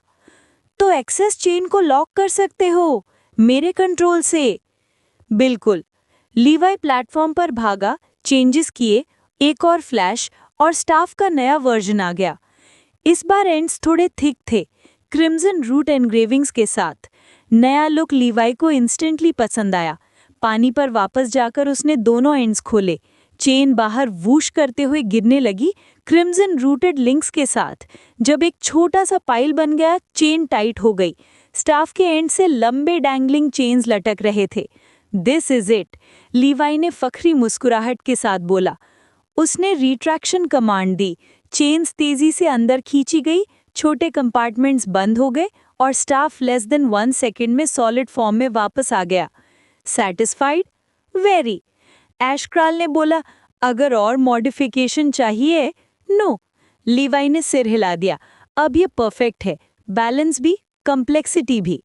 तो एक्सेस चेन को लॉक कर सकते हो मेरे कंट्रोल से। बिल्कुल। लीवाई प्लेटफॉर्म पर भागा, चेंजेस किए, एक और फ्लैश और स्टाफ का नया वर्जन आ गया। इस बार एंड्स थोड़े थिक थे, क्रिम्सन रूट एनग्रेविंग्स के साथ। नया लुक लीवाई को इंस्टेंटली पसंद आया। पानी पर वापस जाकर उसने दोनों एंड्स खोले। चेन बाहर वूश करते हुए गिरने लगी, क्रिम्सन रूटेड लिंक्स के साथ। जब एक छोटा सा पाइल बन गया, चेन टाइट हो गई। स्टाफ के एंड से लंबे डैंगलिंग चेन्स लटक रहे थे। दिस इज इट, लीवाई ने फखरी मुस्कुराहट के साथ बोला। उसने रिट्रैक्शन कमांड दी। चेन्स तेजी से अंदर खींची गई, छोटे कंपार्टमेंट्स बंद हो गए और स्टाफ लेस देन 1 सेकेंड में सॉलिड फॉर्म में वापस आ गया। सैटिस्फाइड? वेरी। एशक्राल ने बोला, अगर और मॉडिफिकेशन चाहिए? नो। लीवाई ने सिर हिला दिया। अब ये परफेक्ट है, बैलेंस भी, कम्प्लेक्सिटी भी।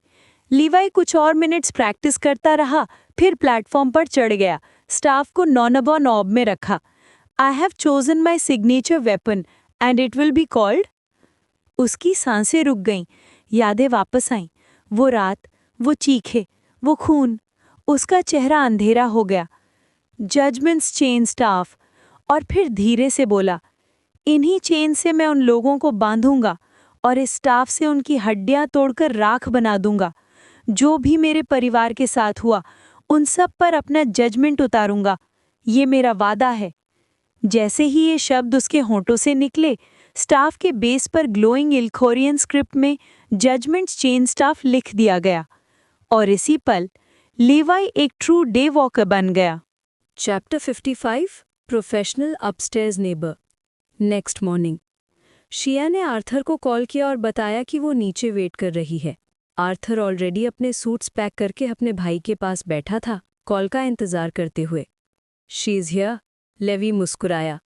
लीवाई कुछ और मिनट्स प्रैक्टिस करता रहा, फिर प्लेटफॉर्म पर चढ़ गया। स्टाफ को नॉब में रखा। I have chosen my signature weapon and it will be called. उसकी सांसें रुक गईं, यादें वापस आईं। वो रात, वो चीखे, वो खून। उसका चेहरा अंधेरा हो गया। Judgements chain staff. और फिर धीरे से बोला, इन्हीं चेन से मैं उन लोगों को बांधूंगा और इस स्टाफ से उनकी हड्डियां तोड़कर राख बना दूंगा। जो भी मेरे परिवार के साथ हुआ, उन सब पर अपना जजमेंट उतारूंगा। ये मेरा वादा है। जैसे ही ये शब्द उसके होंठों से निकले, स्टाफ के बेस पर ग्लोइंग इल्खोरियन स्क्रिप्ट में जजमेंट्स चेन स्टाफ लिख दिया गया। और इसी पल लीवाई एक ट्रू डे वॉकर बन गया। Chapter 55 professional upstairs neighbour. Next morning Shia ने आर्थर को कॉल किया और बताया कि वो नीचे वेट कर रही है। आर्थर ऑलरेडी अपने सूट्स पैक करके अपने भाई के पास बैठा था, कॉल का इंतजार करते हुए। शी इज़ हियर, लेवी मुस्कुराया।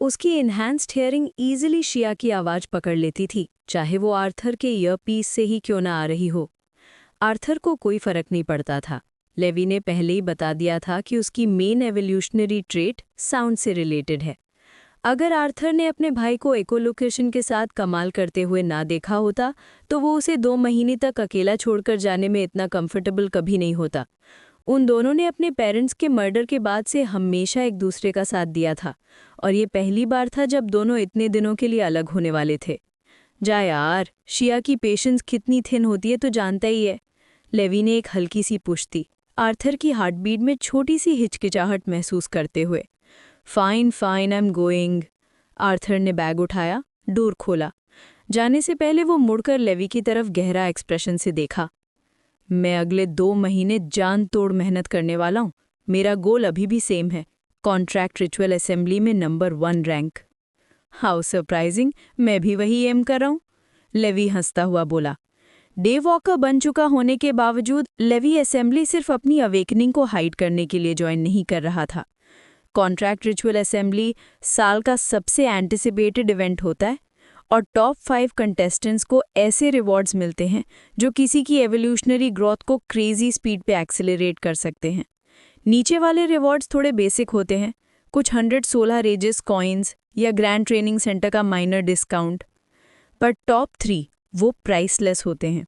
उसकी इन्हांस्ड हियरिंग ईजिली शिया की आवाज़ पकड़ लेती थी, चाहे वो आर्थर के ईयरपीस से ही क्यों ना आ रही हो। आर्थर को कोई फर्क नहीं पड़ता था। लेवी ने पहले ही बता दिया था कि उसकी मेन एवोल्यूशनरी ट्रेट साउंड से रिलेटेड है। अगर आर्थर ने अपने भाई को एकोलोकेशन के साथ कमाल करते हुए ना देखा होता तो वो उसे 2 महीने तक अकेला छोड़कर जाने में इतना कंफर्टेबल कभी नहीं होता। उन दोनों ने अपने पेरेंट्स के मर्डर के बाद से हमेशा एक दूसरे का साथ दिया था और ये पहली बार था जब दोनों इतने दिनों के लिए अलग होने वाले थे। जा यार, शिया की पेशेंस कितनी थिन होती है तो जानता ही है। लेवी ने एक हल्की सी पुश दी, आर्थर की हार्टबीट में छोटी सी हिचकिचाहट महसूस करते हुए। Fine fine, I am going. Arthur ने बैग उठाया, डोर खोला। जाने से पहले वो मुड़कर लेवी की तरफ गहरा एक्सप्रेशन से देखा। मैं अगले 2 महीने जान तोड़ मेहनत करने वाला हूँ। मेरा गोल अभी भी सेम है, कॉन्ट्रैक्ट रिचुअल असेंबली में नंबर 1 रैंक। हाउ सरप्राइजिंग, मैं भी वही एम कर रहा हूँ। लेवी हंसता हुआ बोला। डे वॉकर बन चुका होने के बावजूद लेवी असेंबली सिर्फ अपनी अवेकनिंग को हाइड करने के लिए ज्वाइन नहीं कर रहा था। कॉन्ट्रैक्ट रिचुअल असेंबली साल का सबसे एंटिसिपेटेड इवेंट होता है और टॉप 5 कंटेस्टेंट्स को ऐसे रिवॉर्ड्स मिलते हैं जो किसी की एवोल्यूशनरी ग्रोथ को क्रेजी स्पीड पे एक्सेलरेट कर सकते हैं। नीचे वाले रिवॉर्ड्स थोड़े बेसिक होते हैं, कुछ 116 रेजेस कॉइन्स या ग्रैंड ट्रेनिंग सेंटर का माइनर डिस्काउंट, पर टॉप 3 वो प्राइसलेस होते हैं।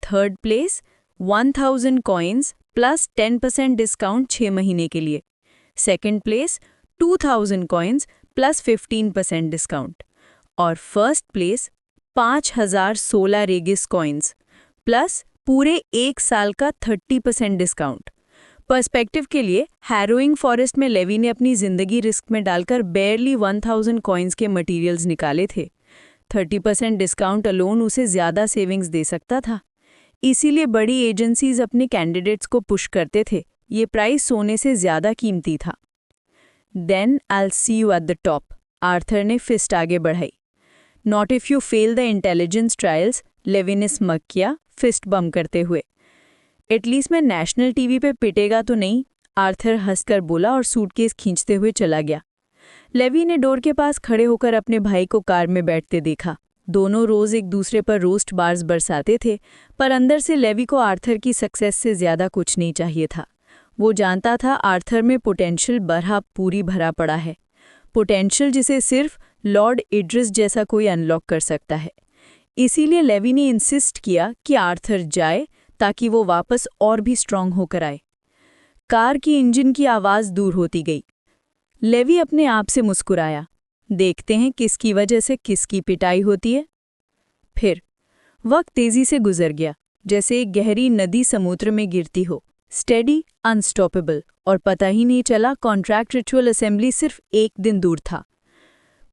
3rd place 1000 coins plus 10% discount 6 महीने के लिए। 2nd place 2000 coins plus 15% discount और 1st place 5016 Regis coins plus पूरे 1 साल का 30% डिस्काउंट। पर्सपेक्टिव के लिए हैरोइंग फॉरेस्ट में लेवी ने अपनी जिंदगी रिस्क में डालकर बेयरली 1000 कॉइन्स के मटेरियल्स निकाले थे। 30% डिस्काउंट अलोन उसे ज़्यादा सेविंग्स दे सकता था, इसीलिए बड़ी एजेंसीज अपने कैंडिडेट्स को पुश करते थे। ये प्राइस सोने से ज़्यादा कीमती था। Then I see you at the top. Arthur ने फिस्ट आगे बढ़ाई। Not if you fail the intelligence trials, Levi ने स्मग किया, फिस्ट बम करते हुए। एटलीस्ट मैं नेशनल टीवी पे पिटेगा तो नहीं, आर्थर हंसकर बोला और सूटकेस खींचते हुए चला गया। लेवी ने डोर के पास खड़े होकर अपने भाई को कार में बैठते देखा। दोनों रोज़ एक दूसरे पर रोस्ट बार्स बरसाते थे, पर अंदर से लेवी को आर्थर की सक्सेस से ज़्यादा कुछ नहीं चाहिए था। वो जानता था आर्थर में पोटेंशियल भरा पूरी भरा पड़ा है, पोटेंशियल जिसे सिर्फ लॉर्ड इड्रिस जैसा कोई अनलॉक कर सकता है। इसीलिए लेवी ने इंसिस्ट किया कि आर्थर जाए ताकि वो वापस और भी स्ट्रांग होकर आए। कार की इंजन की आवाज़ दूर होती गई। लेवी अपने आप से मुस्कुराया। देखते हैं किसकी वजह से किसकी पिटाई होती है। फिर वक्त तेजी से गुजर गया, जैसे एक गहरी नदी समुद्र में गिरती हो, स्टेडी, अनस्टॉपेबल, और पता ही नहीं चला कॉन्ट्रैक्ट रिचुअल असेंबली सिर्फ एक दिन दूर था।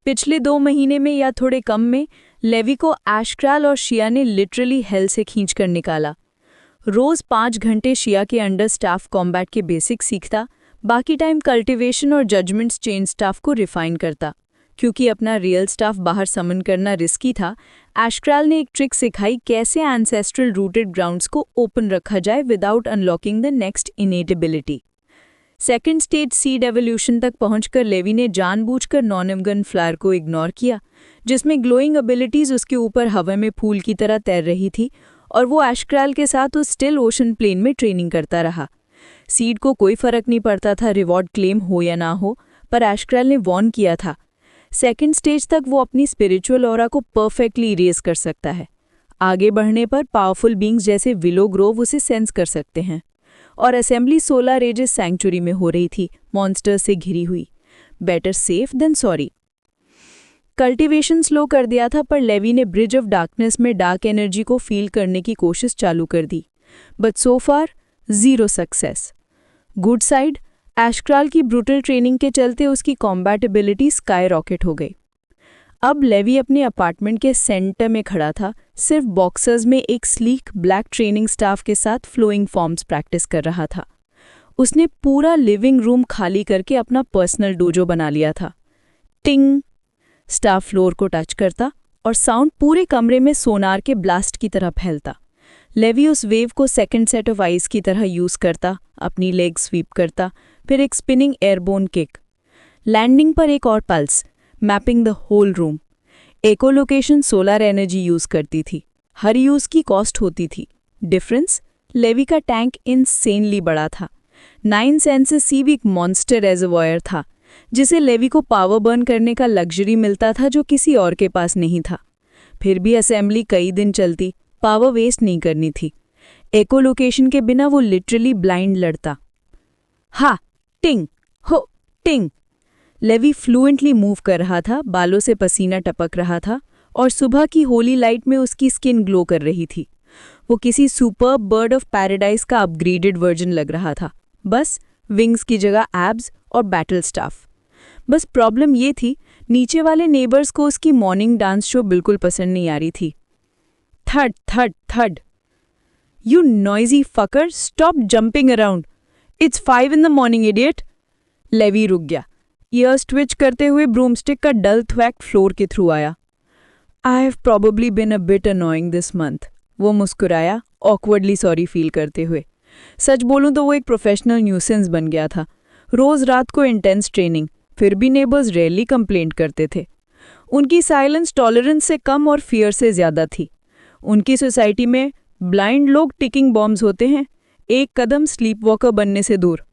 पिछले 2 महीने में या थोड़े कम में लेवी को एशक्रैल और शिया ने लिटरली हेल से खींचकर निकाला। रोज़ 5 घंटे शिया के अंडर स्टाफ कॉम्बैट के बेसिक सीखता, बाकी टाइम कल्टिवेशन और जजमेंट्स चेन स्टाफ को रिफाइन करता। क्योंकि अपना रियल स्टाफ बाहर समन करना रिस्की था, एशक्रैल ने एक ट्रिक सिखाई कैसे एंसेस्ट्रल रूटेड ग्राउंड्स को ओपन रखा जाए without unlocking the next इनेट ability. Second stage seed evolution तक पहुंचकर लेवी ने जानबूझकर नॉन-इवगन फ्लायर को इग्नोर किया, जिसमें ग्लोइंग एबिलिटीज उसके ऊपर हवा में फूल की तरह तैर रही थी, और वो एशक्रैल के साथ उस स्टिल ओशन प्लेन में ट्रेनिंग करता रहा। सीड को कोई फर्क नहीं पड़ता था रिवॉर्ड क्लेम हो या ना हो, पर एशक्रैल ने वॉर्न किया था सेकेंड स्टेज तक वो अपनी स्पिरिचुअल ऑरा को परफेक्टली इरेज कर सकता है। आगे बढ़ने पर पावरफुल बींग्स जैसे विलो ग्रोव उसे सेंस कर सकते हैं। और असेंबली 16 रेजेस सैंक्चुरी में हो रही थी, मॉन्स्टर से घिरी हुई। Better safe than sorry. Cultivation slow कर दिया था, पर लेवी ने ब्रिज ऑफ डार्कनेस में डार्क एनर्जी को फील करने की कोशिश चालू कर दी, but so far 0 success. Good side, Ashcroll की ब्रूटल ट्रेनिंग के चलते उसकी कॉम्बैट एबिलिटी स्काई रॉकेट हो गई। अब लेवी अपने अपार्टमेंट के सेंटर में खड़ा था, सिर्फ बॉक्सर्स में एक स्लीक ब्लैक ट्रेनिंग स्टाफ के साथ फ्लोइंग फॉर्म्स प्रैक्टिस कर रहा था। उसने पूरा लिविंग रूम खाली करके अपना पर्सनल डोजो बना लिया था। टिंग! स्टाफ फ्लोर को टच करता और साउंड पूरे कमरे में सोनार के ब्लास्ट की तरह फैलता। लेवी उस वेव को सेकंड सेट ऑफ आइज की तरह यूज करता, अपनी लेग स्वीप करता, फिर एक स्पिनिंग एयरबोन किक। लैंडिंग पर एक और pulse, mapping the whole room. Echolocation solar energy use करती थी, हर यूज की कॉस्ट होती थी। डिफरेंस, लेवी का टैंक इनसेनली बड़ा था। 9 सेंसेस सी भी एक मॉन्स्टर रेजर्वॉयर था, जिसे लेवी को पावर बर्न करने का लग्जरी मिलता था जो किसी और के पास नहीं था। फिर भी असेंबली कई दिन चलती, पावर वेस्ट नहीं करनी थी। एको लोकेशन के बिना वो लिटरली ब्लाइंड लड़ता। हा! टिंग! हो! टिंग! लेवी फ्लुएंटली मूव कर रहा था, बालों से पसीना टपक रहा था, और सुबह की होली लाइट में उसकी स्किन ग्लो कर रही थी। वो किसी सुपर बर्ड ऑफ पैराडाइज का अपग्रेडेड वर्जन लग रहा था, बस विंग्स की जगह एब्स और बैटल स्टाफ। बस प्रॉब्लम ये थी, नीचे वाले नेबर्स को उसकी मॉर्निंग डांस शो बिल्कुल पसंद नहीं आ रही थी। Thud thud thud. You noisy fucker, stop jumping around, it's 5 in the morning, idiot। Levi रुक गया, ईयर्स ट्विच करते हुए ब्रूमस्टिक का डल थ्वैक फ्लोर के थ्रू आया। I have probably been a bit annoying this month. वो मुस्कुराया, ऑकवर्डली सॉरी फील करते हुए। सच बोलूं तो वो एक प्रोफेशनल न्यूसेंस बन गया था। रोज रात को इंटेंस ट्रेनिंग, फिर भी नेबर्स रेयरली कंप्लेंट करते थे। उनकी साइलेंस टॉलरेंस से कम और फियर से ज़्यादा थी। उनकी सोसाइटी में ब्लाइंड लोग टिकिंग बॉम्ब्स होते हैं, एक कदम स्लीप वॉकर बनने से दूर।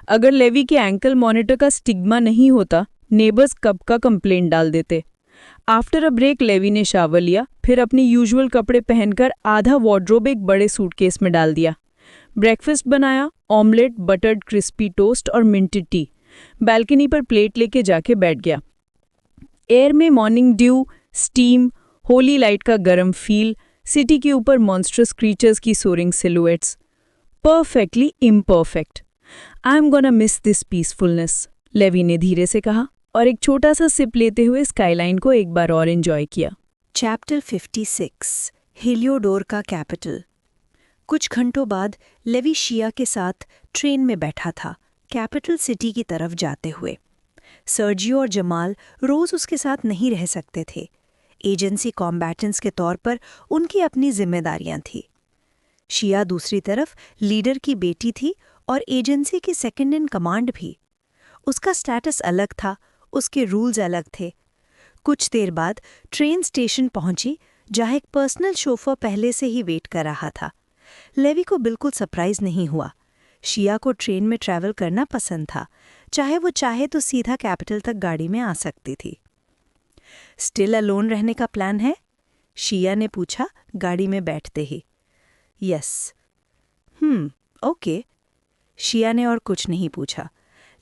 अगर लेवी के एंकल मॉनिटर का स्टिग्मा नहीं होता, नेबर्स कब का कंप्लेंट डाल देते। आफ्टर अ ब्रेक लेवी ने शावर लिया, फिर अपनी यूजुअल कपड़े पहनकर आधा वार्डरोब एक बड़े सूटकेस में डाल दिया। ब्रेकफास्ट बनाया, ऑमलेट, बटर्ड क्रिस्पी टोस्ट और मिंटेड टी। बालकनी पर प्लेट लेके जाके बैठ गया। एयर में morning dew, steam, holy light का गरम फील, सिटी के ऊपर मॉन्स्ट्रस क्रीचर्स की soaring silhouettes. Perfectly imperfect. I am gonna miss this peacefulness, Levi ने धीरे से कहा, और एक छोटा सा सिप लेते हुए स्काईलाइन को एक बार और एंजॉय किया। चैप्टर 56, हेलियोडोर का कैपिटल। कुछ घंटों बाद लेवी शिया के साथ ट्रेन में बैठा था, कैपिटल सिटी की तरफ जाते हुए। सर्जियो और जमाल रोज उसके साथ नहीं रह सकते थे। एजेंसी कॉम्बैटेंट्स के तौर पर उनकी अपनी जिम्मेदारियां थीं। शिया दूसरी तरफ लीडर की बेटी थी और एजेंसी की सेकंड इन कमांड भी। उसका स्टेटस अलग था, उसके रूल्स अलग थे। कुछ देर बाद ट्रेन स्टेशन पहुंची, जहां एक पर्सनल शोफर पहले से ही वेट कर रहा था। लेवी को बिल्कुल सरप्राइज नहीं हुआ। शिया को ट्रेन में ट्रैवल करना पसंद था, चाहे वो चाहे तो सीधा कैपिटल तक गाड़ी में आ सकती थी। स्टिल अलोन रहने का प्लान है? शिया ने पूछा गाड़ी में बैठते ही। यस। ओके। शिया ने और कुछ नहीं पूछा।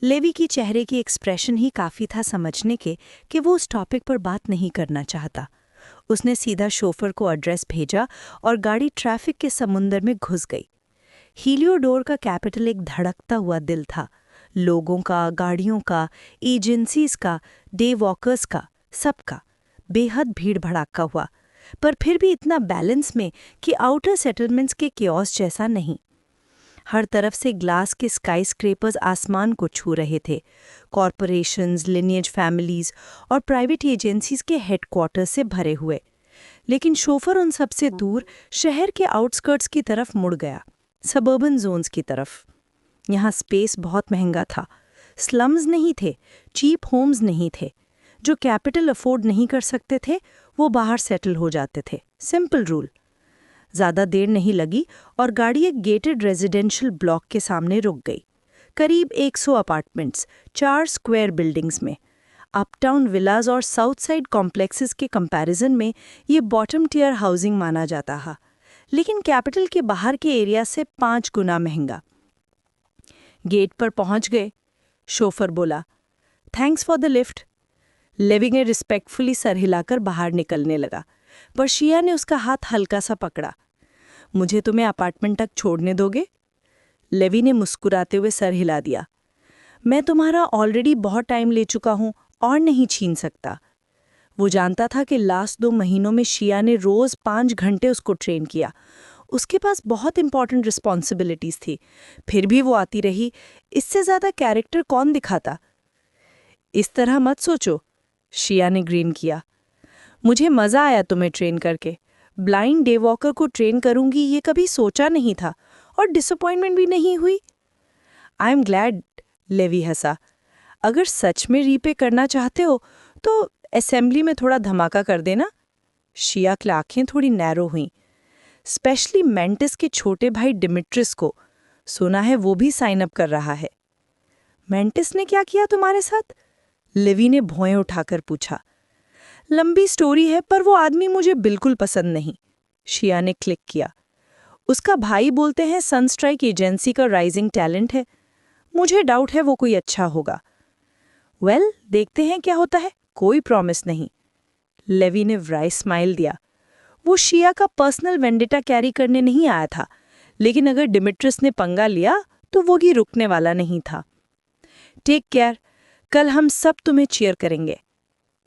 लेवी की चेहरे की एक्सप्रेशन ही काफ़ी था समझने के कि वो उस टॉपिक पर बात नहीं करना चाहता। उसने सीधा शोफर को एड्रेस भेजा और गाड़ी ट्रैफिक के समुंदर में घुस गई। हीलियोडोर का कैपिटल एक धड़कता हुआ दिल था। लोगों का, गाड़ियों का, एजेंसीज का, डे वॉकर्स का, सबका बेहद भीड़ भड़ाका हुआ, पर फिर भी इतना बैलेंस में कि आउटर सेटलमेंट्स के केओस जैसा नहीं। हर तरफ से ग्लास के स्काई स्क्रेपर्स आसमान को छू रहे थे। कॉरपोरेशंस, लिनिएज फैमिलीज और प्राइवेट एजेंसीज के हेडक्वार्टर्स से भरे हुए। लेकिन शोफर उन सबसे दूर शहर के आउटस्कर्ट्स की तरफ मुड़ गया, सबर्बन जोन्स की तरफ। यहाँ स्पेस बहुत महंगा था। स्लम्स नहीं थे, चीप होम्स नहीं थे। जो कैपिटल अफोर्ड नहीं कर सकते थे वो बाहर सेटल हो जाते थे। Simple rule. ज़्यादा देर नहीं लगी और गाड़ी एक गेटेड रेजिडेंशियल ब्लॉक के सामने रुक गई। करीब 100 अपार्टमेंट्स 4 स्क्वायर बिल्डिंग्स में। अपटाउन विलाज और साउथ साइड कॉम्प्लेक्सेस के कंपैरिजन में ये बॉटम टियर हाउसिंग माना जाता है, लेकिन कैपिटल के बाहर के एरिया से 5 गुना महंगा। गेट पर पहुंच गए। शोफर बोला, thanks for the lift. Levi ने रिस्पेक्टफुली सर हिलाकर बाहर निकलने लगा, पर शिया ने उसका हाथ हल्का सा पकड़ा। मुझे तुम्हें अपार्टमेंट तक छोड़ने दोगे? लेवी ने मुस्कुराते हुए सर हिला दिया। मैं तुम्हारा ऑलरेडी बहुत टाइम ले चुका हूं और नहीं छीन सकता। वो जानता था कि लास्ट 2 महीनों में शिया ने रोज 5 घंटे उसको ट्रेन किया। उसके पास बहुत इंपॉर्टेंट रिस्पॉन्सिबिलिटीज थी, फिर भी वो आती रही। इससे ज्यादा कैरेक्टर कौन दिखाता? इस तरह मत सोचो, शिया ने ग्रीन किया। मुझे मजा आया तुम्हें ट्रेन करके। ब्लाइंड डे वॉकर को ट्रेन करूंगी ये कभी सोचा नहीं था, और डिसअपॉइंटमेंट भी नहीं हुई। आई एम ग्लैड, लेवी हंसा। अगर सच में रीपे करना चाहते हो तो असेंबली में थोड़ा धमाका कर देना। शिया की आंखें थोड़ी नैरो हुईं। स्पेशली मेंटिस के छोटे भाई डिमिट्रिस को, सुना है वो भी साइन अप कर रहा है। मेंटिस ने क्या किया तुम्हारे साथ? लेवी ने भौएं उठाकर पूछा। लंबी स्टोरी है, पर वो आदमी मुझे बिल्कुल पसंद नहीं। शिया ने क्लिक किया। उसका भाई बोलते हैं सनस्ट्राइक एजेंसी का राइजिंग टैलेंट है। मुझे डाउट है वो कोई अच्छा होगा। वेल, देखते हैं क्या होता है, कोई प्रॉमिस नहीं। लेवी ने व्राई स्माइल दिया। वो शिया का पर्सनल वेंडेटा कैरी करने नहीं आया था, लेकिन अगर डिमिट्रिस ने पंगा लिया तो वो ही रुकने वाला नहीं था। टेक केयर, कल हम सब तुम्हें चीयर करेंगे।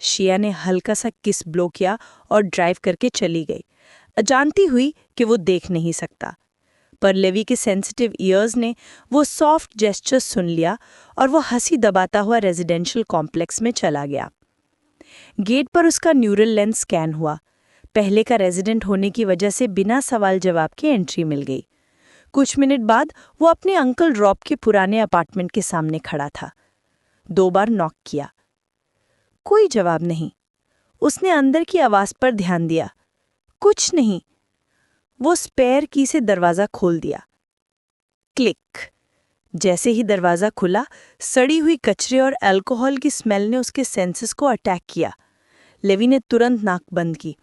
शिया ने हल्का सा किस ब्लो किया और ड्राइव करके चली गई, जानती हुई कि वो देख नहीं सकता। पर लेवी के सेंसिटिव ईयर्स ने वो सॉफ्ट जेस्चर सुन लिया और वो हंसी दबाता हुआ रेजिडेंशियल कॉम्प्लेक्स में चला गया। गेट पर उसका न्यूरल लेंस स्कैन हुआ। पहले का रेजिडेंट होने की वजह से बिना सवाल जवाब के एंट्री मिल गई। कुछ मिनट बाद वो अपने अंकल रॉब के पुराने अपार्टमेंट के सामने खड़ा था। 2 बार नॉक किया, कोई जवाब नहीं। उसने अंदर की आवाज पर ध्यान दिया, कुछ नहीं। वो स्पेयर की से दरवाजा खोल दिया। क्लिक। जैसे ही दरवाजा खुला, सड़ी हुई कचरे और अल्कोहल की स्मेल ने उसके सेंसेस को अटैक किया। लेवी ने तुरंत नाक बंद की।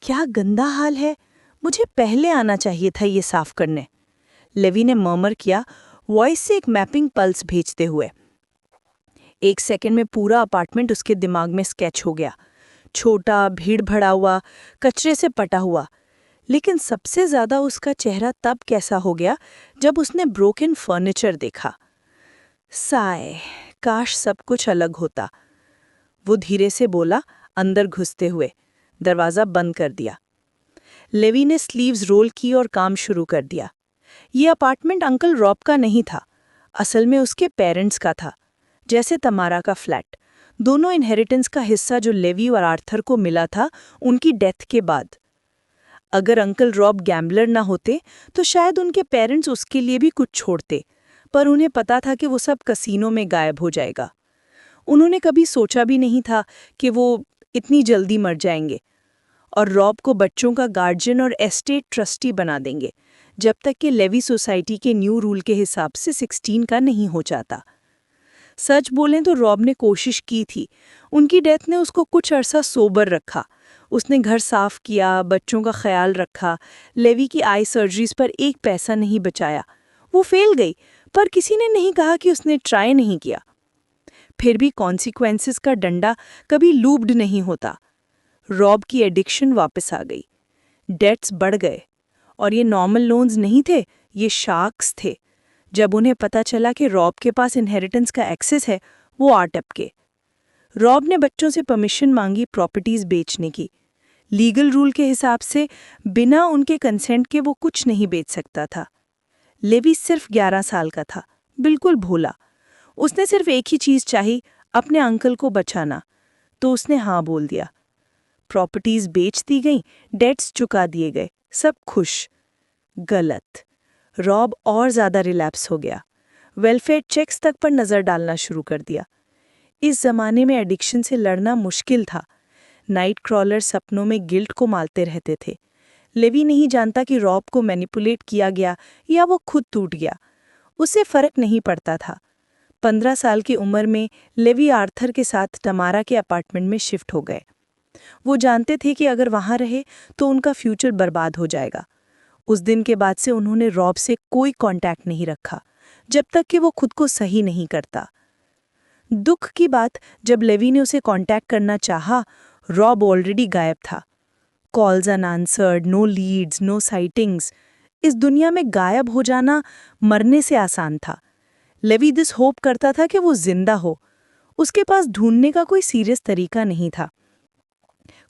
क्या गंदा हाल है, मुझे पहले आना चाहिए था ये साफ करने। लेवी ने मर्मर किया, वॉइस से एक मैपिंग पल्स भेजते हुए। 1 सेकंड में पूरा अपार्टमेंट उसके दिमाग में स्केच हो गया। छोटा, भीड़ भड़ा हुआ, कचरे से पटा हुआ। लेकिन सबसे ज्यादा उसका चेहरा तब कैसा हो गया जब उसने ब्रोकन फर्नीचर देखा। साय, काश सब कुछ अलग होता। वो धीरे से बोला, अंदर घुसते हुए। दरवाजा बंद कर दिया। लेवी ने स्लीव्स रोल की और काम शुरू कर दिया। ये अपार्टमेंट अंकल रॉब का नहीं था, असल में उसके पेरेंट्स का था। जैसे तमारा का फ्लैट, दोनों इनहेरिटेंस का हिस्सा जो लेवी और आर्थर को मिला था उनकी डेथ के बाद। अगर अंकल रॉब गैम्बलर ना होते तो शायद उनके पेरेंट्स उसके लिए भी कुछ छोड़ते, पर उन्हें पता था कि वो सब कसीनों में गायब हो जाएगा। उन्होंने कभी सोचा भी नहीं था कि वो इतनी जल्दी मर जाएंगे और रॉब को बच्चों का गार्जियन और एस्टेट ट्रस्टी बना देंगे, जब तक कि लेवी सोसाइटी के न्यू रूल के हिसाब से 16 का नहीं हो जाता। सच बोलें तो रॉब ने कोशिश की थी। उनकी डेथ ने उसको कुछ अरसा सोबर रखा। उसने घर साफ किया, बच्चों का ख्याल रखा, लेवी की आई सर्जरीज पर एक पैसा नहीं बचाया। वो फेल गई, पर किसी ने नहीं कहा कि उसने ट्राई नहीं किया। फिर भी कॉन्सिक्वेंसेस का डंडा कभी लूप्ड नहीं होता। रॉब की एडिक्शन वापस आ गई, डेट्स बढ़ गए, और ये नॉर्मल लोन्स नहीं थे, ये शार्क्स थे। जब उन्हें पता चला कि रॉब के पास इनहेरिटेंस का एक्सेस है, वो आ टपके। रॉब ने बच्चों से परमिशन मांगी प्रॉपर्टीज बेचने की। लीगल रूल के हिसाब से बिना उनके कंसेंट के वो कुछ नहीं बेच सकता था। लेवी सिर्फ 11 साल का था, बिल्कुल भोला। उसने सिर्फ एक ही चीज चाही, अपने अंकल को बचाना, तो उसने हाँ बोल दिया। प्रॉपर्टीज बेच दी गईं, डेट्स चुका दिए गए, सब खुश। गलत। रॉब और ज्यादा रिलैप्स हो गया। वेलफेयर चेक्स तक पर नजर डालना शुरू कर दिया। इस जमाने में एडिक्शन से लड़ना मुश्किल था। नाइट क्रॉलर सपनों में गिल्ट को मारते रहते थे। लेवी नहीं जानता कि रॉब को मैनिपुलेट किया गया या वो खुद टूट गया। उसे फर्क नहीं पड़ता था। 15 साल की उम्र में लेवी आर्थर के साथ टमारा के अपार्टमेंट में शिफ्ट हो गए। वो जानते थे कि अगर वहां रहे तो उनका फ्यूचर बर्बाद हो जाएगा। उस दिन के बाद से उन्होंने रॉब से कोई कांटेक्ट नहीं रखा, जब तक कि वो खुद को सही नहीं करता। दुख की बात, जब लेवी ने उसे कांटेक्ट करना चाहा, रॉब ऑलरेडी गायब था। Calls unanswered, no leads, no sightings. इस दुनिया में गायब हो जाना मरने से आसान था। लेवी दिस होप करता था कि वो जिंदा हो। उसके पास ढूंढने का कोई सीरियस तरीका नहीं था।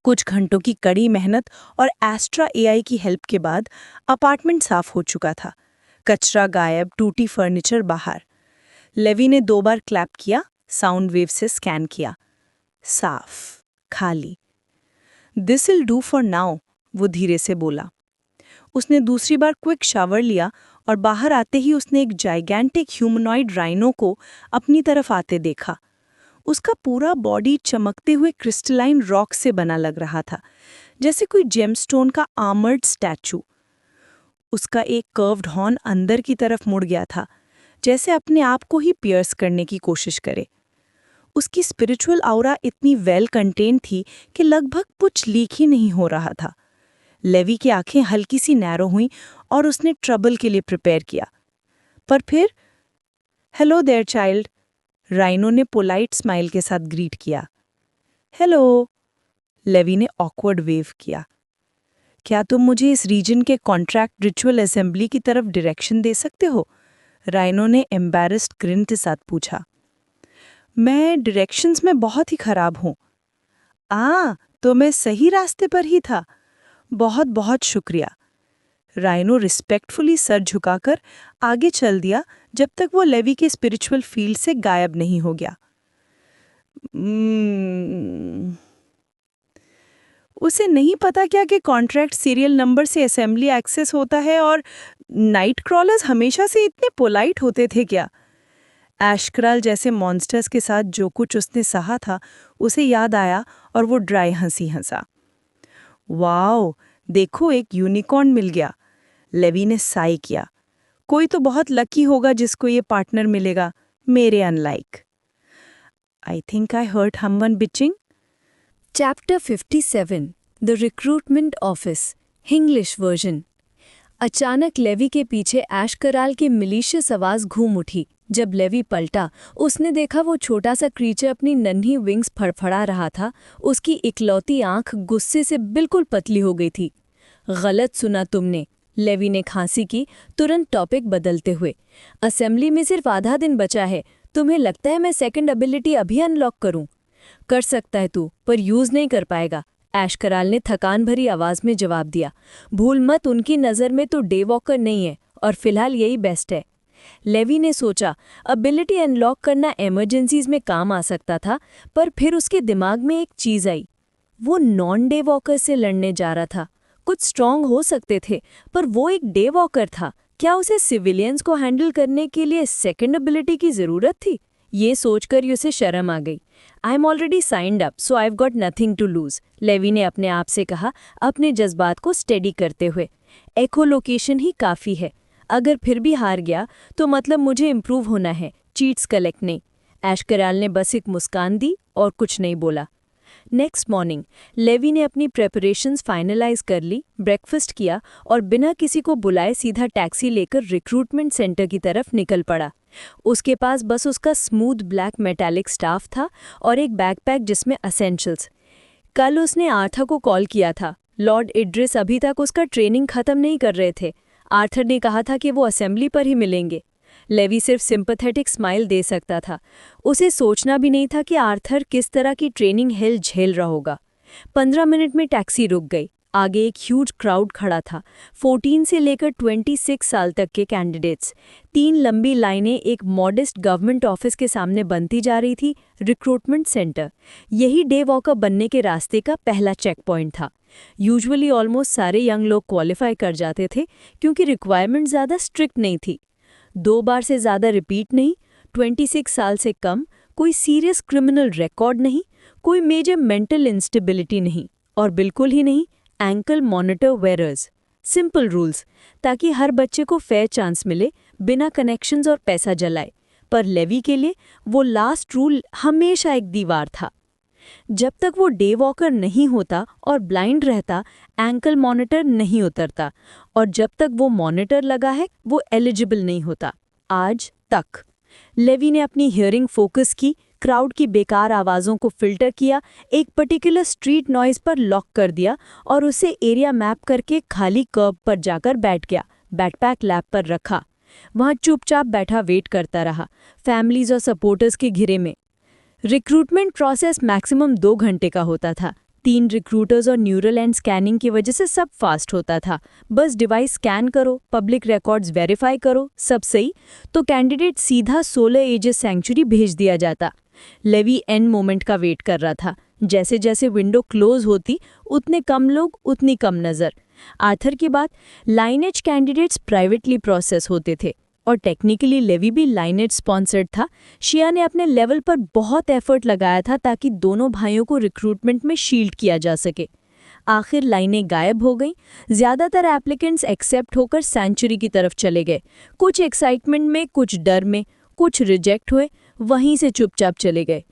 कुछ घंटों की कड़ी मेहनत और एस्ट्रा एआई की हेल्प के बाद अपार्टमेंट साफ हो चुका था। कचरा गायब, टूटी फर्नीचर बाहर। लेवी ने 2 बार क्लैप किया, साउंड वेव से स्कैन किया। साफ, खाली। This will do for now, वो धीरे से बोला। उसने दूसरी बार क्विक शावर लिया और बाहर आते ही उसने एक जाइगैंटिक ह्यूमनॉइड राइनो को अपनी तरफ आते देखा। उसका पूरा बॉडी चमकते हुए क्रिस्टलाइन रॉक से बना लग रहा था, जैसे कोई जेमस्टोन का आर्मर्ड स्टैचू। उसका एक कर्व्ड हॉर्न अंदर की तरफ मुड़ गया था, जैसे अपने आप को ही पियर्स करने की कोशिश करे। उसकी स्पिरिचुअल ऑरा इतनी वेल कंटेन थी कि लगभग कुछ लीक ही नहीं हो रहा था। लेवी की आंखें हल्की सी नैरो हुईं और उसने ट्रबल के लिए प्रिपेयर किया। पर फिर, हेलो देयर चाइल्ड, राइनो ने पोलाइट स्माइल के साथ ग्रीट किया। हेलो, लेवी ने ऑकवर्ड वेव किया। क्या तुम मुझे इस रीजन के कॉन्ट्रैक्ट रिचुअल असेंबली की तरफ डायरेक्शन दे सकते हो? राइनो ने एम्बैरेस्ड ग्रिन के साथ पूछा। मैं डायरेक्शंस में बहुत ही खराब हूँ। तो मैं सही रास्ते पर ही था। बहुत बहुत शुक्रिया। राइनो रिस्पेक्टफुली सर झुकाकर आगे चल दिया जब तक वो लेवी के स्पिरिचुअल फील्ड से गायब नहीं हो गया। उसे नहीं पता क्या कि कॉन्ट्रैक्ट सीरियल नंबर से असेंबली एक्सेस होता है, और नाइट क्रॉलर्स हमेशा से इतने पोलाइट होते थे क्या? एशक्राल जैसे मॉन्स्टर्स के साथ जो कुछ उसने सहा था उसे याद आया और वो ड्राई हंसी हंसा। वाओ, देखो एक यूनिकॉर्न मिल गया। लेवी ने साई किया। कोई तो बहुत लकी होगा जिसको ये पार्टनर मिलेगा, मेरे unlike. I think I heard someone bitching. Chapter 57 the recruitment office, English version. अचानक लेवी के पीछे एशकराल की मिलीशियस आवाज घूम उठी। जब लेवी पलटा, उसने देखा वो छोटा सा क्रीचर अपनी नन्ही विंग्स फड़फड़ा रहा था। उसकी इकलौती आंख गुस्से से बिल्कुल पतली हो गई थी। गलत सुना तुमने, लेवी ने खांसी की, तुरंत टॉपिक बदलते हुए। असेंबली में सिर्फ आधा दिन बचा है। तुम्हें लगता है मैं सेकंड एबिलिटी अभी अनलॉक करूं? कर सकता है तू, पर यूज नहीं कर पाएगा, एशकराल ने थकान भरी आवाज में जवाब दिया। भूल मत, उनकी नज़र में तो डे वॉकर नहीं है, और फिलहाल यही बेस्ट है। लेवी ने सोचा, एबिलिटी अनलॉक करना इमरजेंसीज में काम आ सकता था, पर फिर उसके दिमाग में एक चीज आई। वो नॉन डे वॉकर से लड़ने जा रहा था। कुछ स्ट्रांग हो सकते थे, पर वो एक डे वॉकर था। क्या उसे सिविलियंस को हैंडल करने के लिए सेकंड एबिलिटी की जरूरत थी? ये सोचकर उसे शर्म आ गई। I am already signed up, so I have got nothing to lose, Levi ने अपने आप से कहा, अपने जज्बात को स्टेडी करते हुए। एको लोकेशन ही काफ़ी है। अगर फिर भी हार गया तो मतलब मुझे इम्प्रूव होना है, चीट्स कलेक्ट नहीं। एशकराल ने बस एक मुस्कान दी और कुछ नहीं बोला। नेक्स्ट मॉर्निंग लेवी ने अपनी प्रेपरेशंस फाइनलाइज कर ली, ब्रेकफास्ट किया और बिना किसी को बुलाए सीधा टैक्सी लेकर रिक्रूटमेंट सेंटर की तरफ निकल पड़ा। उसके पास बस उसका स्मूथ ब्लैक मेटालिक स्टाफ था और एक बैकपैक जिसमें असेंशियल्स। कल उसने आर्थर को कॉल किया था। लॉर्ड इड्रिस अभी तक उसका ट्रेनिंग खत्म नहीं कर रहे थे। आर्थर ने कहा था कि वो असेंबली पर ही मिलेंगे। लेवी सिर्फ सिंपैथेटिक स्माइल दे सकता था। उसे सोचना भी नहीं था कि आर्थर किस तरह की ट्रेनिंग हेल झेल रहा होगा। 15 मिनट में टैक्सी रुक गई। आगे एक ह्यूज क्राउड खड़ा था, 14 से लेकर 26 साल तक के कैंडिडेट्स। 3 लंबी लाइनें एक मॉडेस्ट गवर्नमेंट ऑफिस के सामने बनती जा रही थी, रिक्रूटमेंट सेंटर। यही डे वॉकर बनने के रास्ते का पहला चेक पॉइंट था। यूजुअली ऑलमोस्ट सारे यंग लोग क्वालिफाई कर जाते थे क्योंकि रिक्वायरमेंट ज़्यादा स्ट्रिक्ट नहीं थी। 2 बार से ज़्यादा रिपीट नहीं, 26 साल से कम, कोई सीरियस क्रिमिनल रिकॉर्ड नहीं, कोई मेजर मेंटल इंस्टेबिलिटी नहीं, और बिल्कुल ही नहीं ankle monitor wearer's. Simple rules, ताकि हर बच्चे को फेयर चांस मिले बिना कनेक्शंस और पैसा जलाए। पर लेवी के लिए वो लास्ट रूल हमेशा एक दीवार था। जब तक वो डे वॉकर नहीं होता और ब्लाइंड रहता, एंकल मॉनिटर नहीं उतरता, और जब तक वो मॉनिटर लगा है वो एलिजिबल नहीं होता। आज तक लेवी ने अपनी हियरिंग फोकस की, क्राउड की बेकार आवाज़ों को फिल्टर किया, एक पर्टिकुलर स्ट्रीट नॉइज़ पर लॉक कर दिया और उसे एरिया मैप करके खाली कर्ब पर जाकर बैठ गया। बैकपैक लैब पर रखा, वहाँ चुपचाप बैठा वेट करता रहा, फैमिलीज और सपोर्टर्स के घिरे में। रिक्रूटमेंट प्रोसेस मैक्सिमम 2 घंटे का होता था। 3 रिक्रूटर्स और न्यूरल एंड स्कैनिंग की वजह से सब फास्ट होता था। बस डिवाइस स्कैन करो, पब्लिक रिकॉर्ड्स वेरीफाई करो, सब सही तो कैंडिडेट सीधा 16 एजेस सेंचुरी भेज दिया जाता। लेवी एंड मोमेंट का वेट कर रहा था। जैसे जैसे विंडो क्लोज होती, उतने कम लोग, उतनी कम नज़र। आर्थर के बाद लाइनेज कैंडिडेट्स प्राइवेटली प्रोसेस होते थे और टेक्निकली लेवी भी लाइनेज स्पॉन्सर्ड था। शिया ने अपने लेवल पर बहुत एफर्ट लगाया था ताकि दोनों भाइयों को रिक्रूटमेंट में शील्ड किया जा सके। आखिर लाइनें गायब हो गईं। ज़्यादातर एप्लीकेंट्स एक्सेप्ट होकर सेंचुरी की तरफ चले गए, कुछ एक्साइटमेंट में, कुछ डर में, कुछ रिजेक्ट हुए, वहीं से चुपचाप चले गए।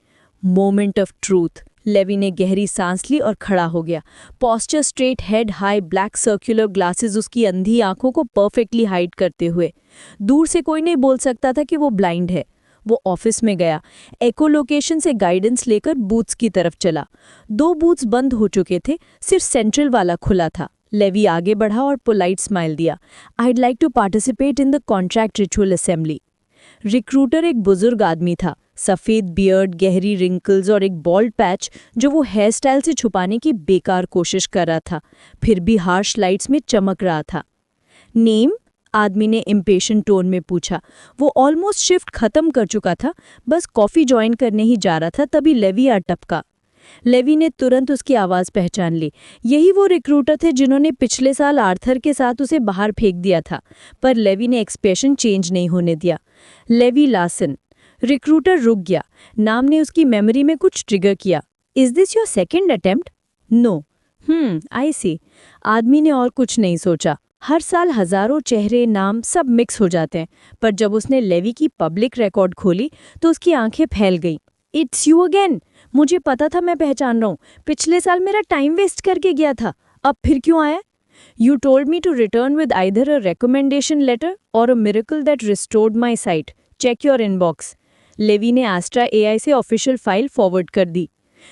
Moment of truth. लेवी ने गहरी सांस ली और खड़ा हो गया। Posture straight, head high, black circular glasses उसकी अंधी आंखों को परफेक्टली हाइड करते हुए। दूर से कोई नहीं बोल सकता था कि वो ब्लाइंड है। वो ऑफिस में गया, एको लोकेशन से गाइडेंस लेकर बूथ्स की तरफ चला। 2 बूथ्स बंद हो चुके थे, सिर्फ सेंट्रल वाला खुला था। लेवी आगे बढ़ा और पोलाइट स्माइल दिया। I'd like to participate in the contract ritual assembly. Recruiter एक बुजुर्ग आदमी था, सफ़ेद बियर्ड, गहरी रिंकल्स और एक बॉल्ड पैच जो वो हेयर स्टाइल से छुपाने की बेकार कोशिश कर रहा था, फिर भी हार्श लाइट्स में चमक रहा था। नेम? आदमी ने इम्पेशेंट टोन में पूछा। वो ऑलमोस्ट शिफ्ट खत्म कर चुका था, बस कॉफ़ी ज्वाइन करने ही जा रहा था, तभी लेवी आ टपका। लेवी ने तुरंत उसकी आवाज़ पहचान ली। यही वो रिक्रूटर थे जिन्होंने पिछले साल आर्थर के साथ उसे बाहर फेंक दिया था, पर लेवी ने एक्सप्रेशन चेंज नहीं होने दिया। Levy Larsen. रिक्रूटर रुक गया। नाम ने उसकी मेमोरी में कुछ ट्रिगर किया। Is this your second attempt? No. I see. आदमी ने और कुछ नहीं सोचा। हर साल हजारों चेहरे, नाम सब मिक्स हो जाते हैं, पर जब उसने लेवी की पब्लिक रिकॉर्ड खोली तो उसकी आंखें फैल गईं। It's you again. मुझे पता था, मैं पहचान रहा हूँ। पिछले साल मेरा टाइम वेस्ट करके गया था, अब फिर क्यों आया? You told me to return with either a recommendation letter or a miracle that restored my sight. Check your inbox. Levi ने एस्ट्रा AI से ऑफिशियल फाइल फॉरवर्ड कर दी।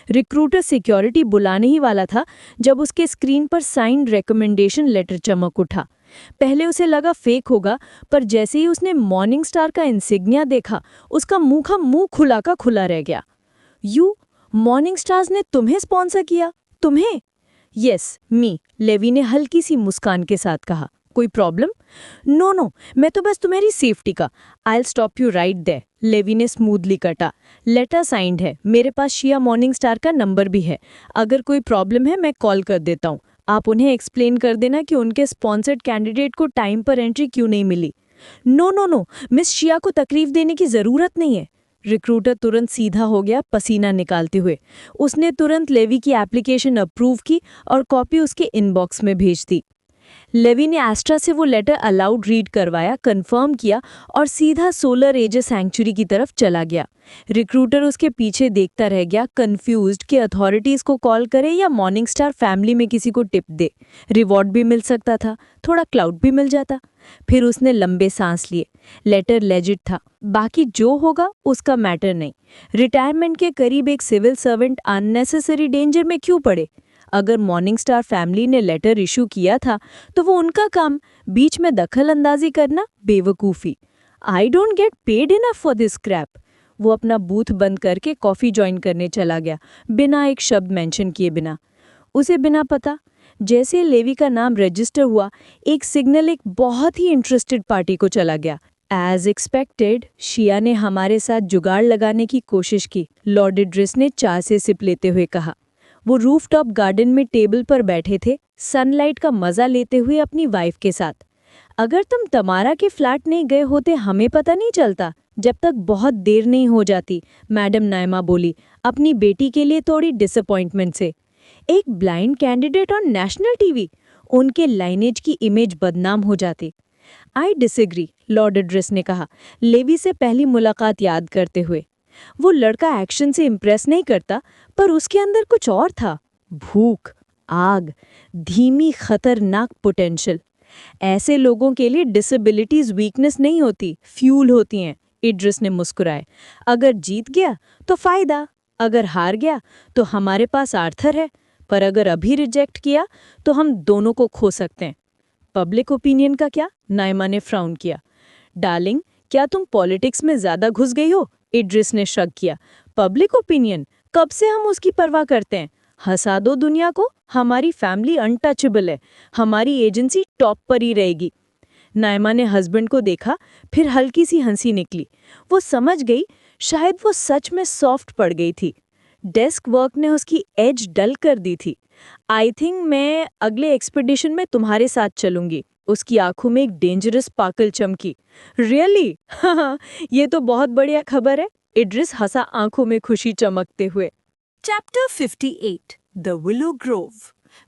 रिक्रूटर सिक्योरिटी बुलाने ही वाला था जब उसके स्क्रीन पर साइंड रिकमेंडेशन लेटर चमक उठा। पहले उसे लगा फेक होगा, पर जैसे ही उसने मॉर्निंग स्टार का इंसिग्निया देखा, उसका मुंह का मुंह खुला का खुला रह गया। यू, मॉर्निंग स्टार्स ने तुम्हें स्पॉन्सर किया? तुम्हें? यस, मी, लेवी ने हल्की सी मुस्कान के साथ कहा। कोई प्रॉब्लम? नो, मैं तो बस तुम्हारी सेफ्टी का। I stop you right there. Levi ने स्मूथली कटा। लेटर साइंड है, मेरे पास शिया मॉर्निंग स्टार का नंबर भी है। अगर कोई प्रॉब्लम है मैं कॉल कर देता हूँ। आप उन्हें एक्सप्लेन कर देना कि उनके स्पॉन्सर्ड कैंडिडेट को टाइम पर एंट्री क्यों नहीं मिली। नो, मिस शिया को तकलीफ देने की ज़रूरत नहीं है। रिक्रूटर तुरंत सीधा हो गया, पसीना निकालते हुए। उसने तुरंत लेवी की एप्लीकेशन अप्रूव की और कॉपी उसके इनबॉक्स में भेज दी। लेवी ने एस्ट्रा से वो लेटर अलाउड रीड करवाया, कंफर्म किया और सीधा सोलर एजेस सैंक्चुरी की तरफ चला गया। रिक्रूटर उसके पीछे देखता रह गया, कंफ्यूज्ड कि अथॉरिटीज को कॉल करे या मॉर्निंग स्टार फैमिली में किसी को टिप दे। रिवॉर्ड भी मिल सकता था, थोड़ा क्लाउड भी मिल जाता। फिर उसने लंबे सांस लिए। लेटर लेजिट था, बाकी जो होगा उसका मैटर नहीं। रिटायरमेंट के करीब एक सिविल सर्वेंट अननेसेसरी डेंजर में क्यों पड़े? अगर मॉर्निंग स्टार फैमिली ने लेटर इशू किया था तो वो उनका काम, बीच में दखल अंदाजी करना बेवकूफ़ी। I don't get paid enough for this crap. वो अपना बूथ बंद करके कॉफ़ी ज्वाइन करने चला गया, बिना एक शब्द मेंशन किए बिना। उसे बिना पता, जैसे लेवी का नाम रजिस्टर हुआ, एक सिग्नल एक बहुत ही इंटरेस्टेड पार्टी को चला गया। एज एक्सपेक्टेड, शिया ने हमारे साथ जुगाड़ लगाने की कोशिश की, लॉर्ड इड्रिस ने चाय से सिप लेते हुए कहा। वो रूफटॉप गार्डन में टेबल पर बैठे थे, सनलाइट का मजा लेते हुए अपनी वाइफ के साथ। अगर तुम तमारा के फ्लैट नहीं गए होते हमें पता नहीं चलता, जब तक बहुत देर नहीं हो जाती, मैडम नायमा बोली, अपनी बेटी के लिए थोड़ी डिसअपॉइंटमेंट से। एक blind candidate on national TV, उनके लाइनेज की इमेज बदनाम हो जाती। आई डिसएग्री, लॉर्ड इड्रिस ने कहा, लेवी से पहली मुलाकात याद करते हुए। वो लड़का एक्शन से इम्प्रेस नहीं करता, पर उसके अंदर कुछ और था, भूख, आग, धीमी खतरनाक पोटेंशियल। ऐसे लोगों के लिए डिसेबिलिटीज वीकनेस नहीं होती, फ्यूल होती हैं। इड्रिस ने मुस्कुराए। अगर जीत गया तो फायदा, अगर हार गया तो हमारे पास आर्थर है, पर अगर अभी रिजेक्ट किया तो हम दोनों को खो सकते हैं। पब्लिक ओपिनियन का क्या? नायमा ने फ्राउन किया। डार्लिंग, क्या तुम पॉलिटिक्स में ज्यादा घुस गई हो? इड्रिस ने शक किया। पब्लिक ओपिनियन, कब से हम उसकी परवाह करते हैं? हंसा दो दुनिया को, हमारी फैमिली अनटचेबल है, हमारी एजेंसी टॉप पर ही रहेगी। नायमा ने हस्बैंड को देखा, फिर हल्की सी हंसी निकली। वो समझ गई, शायद वो सच में सॉफ्ट पड़ गई थी। डेस्क वर्क ने उसकी एज डल कर दी थी। आई थिंक मैं अगले एक्सपीडिशन में तुम्हारे साथ चलूंगी। उसकी आंखों में एक डेंजरस पाकल चमकी। रियली? हाँ, ये तो बहुत बढ़िया खबर है। इड्रिस हंसा, आंखों में खुशी चमकते हुए। Chapter 58 the willow Grove.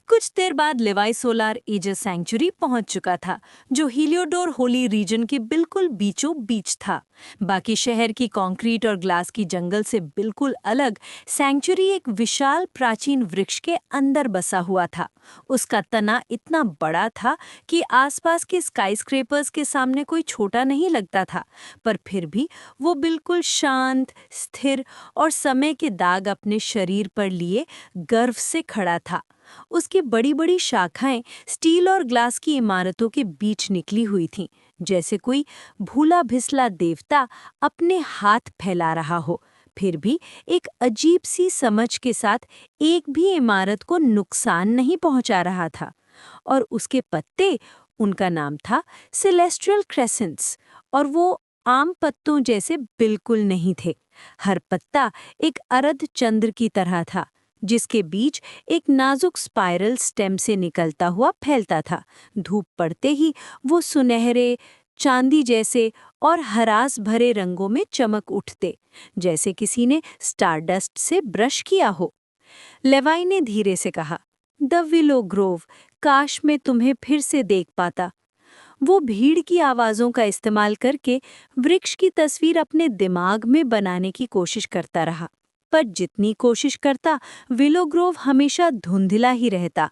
कुछ देर बाद लेवाई सोलार एजेस सैंक्चुरी पहुंच चुका था, जो हीलियोडोर होली रीजन के बिल्कुल बीचों बीच था। बाकी शहर की कंक्रीट और ग्लास की जंगल से बिल्कुल अलग सैंक्चुरी एक विशाल प्राचीन वृक्ष के अंदर बसा हुआ था। उसका तना इतना बड़ा था कि आसपास के स्काईस्क्रेपर्स के सामने कोई छोटा नहीं लगता था, पर फिर भी वो बिल्कुल शांत, स्थिर और समय के दाग अपने शरीर पर लिए गर्व से खड़ा था। उसकी बड़ी बड़ी शाखाएं स्टील और ग्लास की इमारतों के बीच निकली हुई थीं, जैसे कोई भूला भिसला देवता अपने हाथ फैला रहा हो, फिर भी एक अजीब सी समझ के साथ एक भी इमारत को नुकसान नहीं पहुंचा रहा था। और उसके पत्ते, उनका नाम था सेलेस्ट्रियल क्रेसेंट्स, और वो आम पत्तों जैसे बिल्कुल नहीं थे। हर पत्ता एक अर्ध चंद्र की तरह था, जिसके बीच एक नाजुक स्पाइरल स्टेम से निकलता हुआ फैलता था। धूप पड़ते ही वो सुनहरे, चांदी जैसे और हरास भरे रंगों में चमक उठते, जैसे किसी ने स्टारडस्ट से ब्रश किया हो। लेवाई ने धीरे से कहा, द विलो ग्रोव, काश मैं तुम्हें फिर से देख पाता। वो भीड़ की आवाज़ों का इस्तेमाल करके वृक्ष की तस्वीर अपने दिमाग में बनाने की कोशिश करता रहा, पर जितनी कोशिश करता, विलो ग्रोव हमेशा धुंधला ही रहता।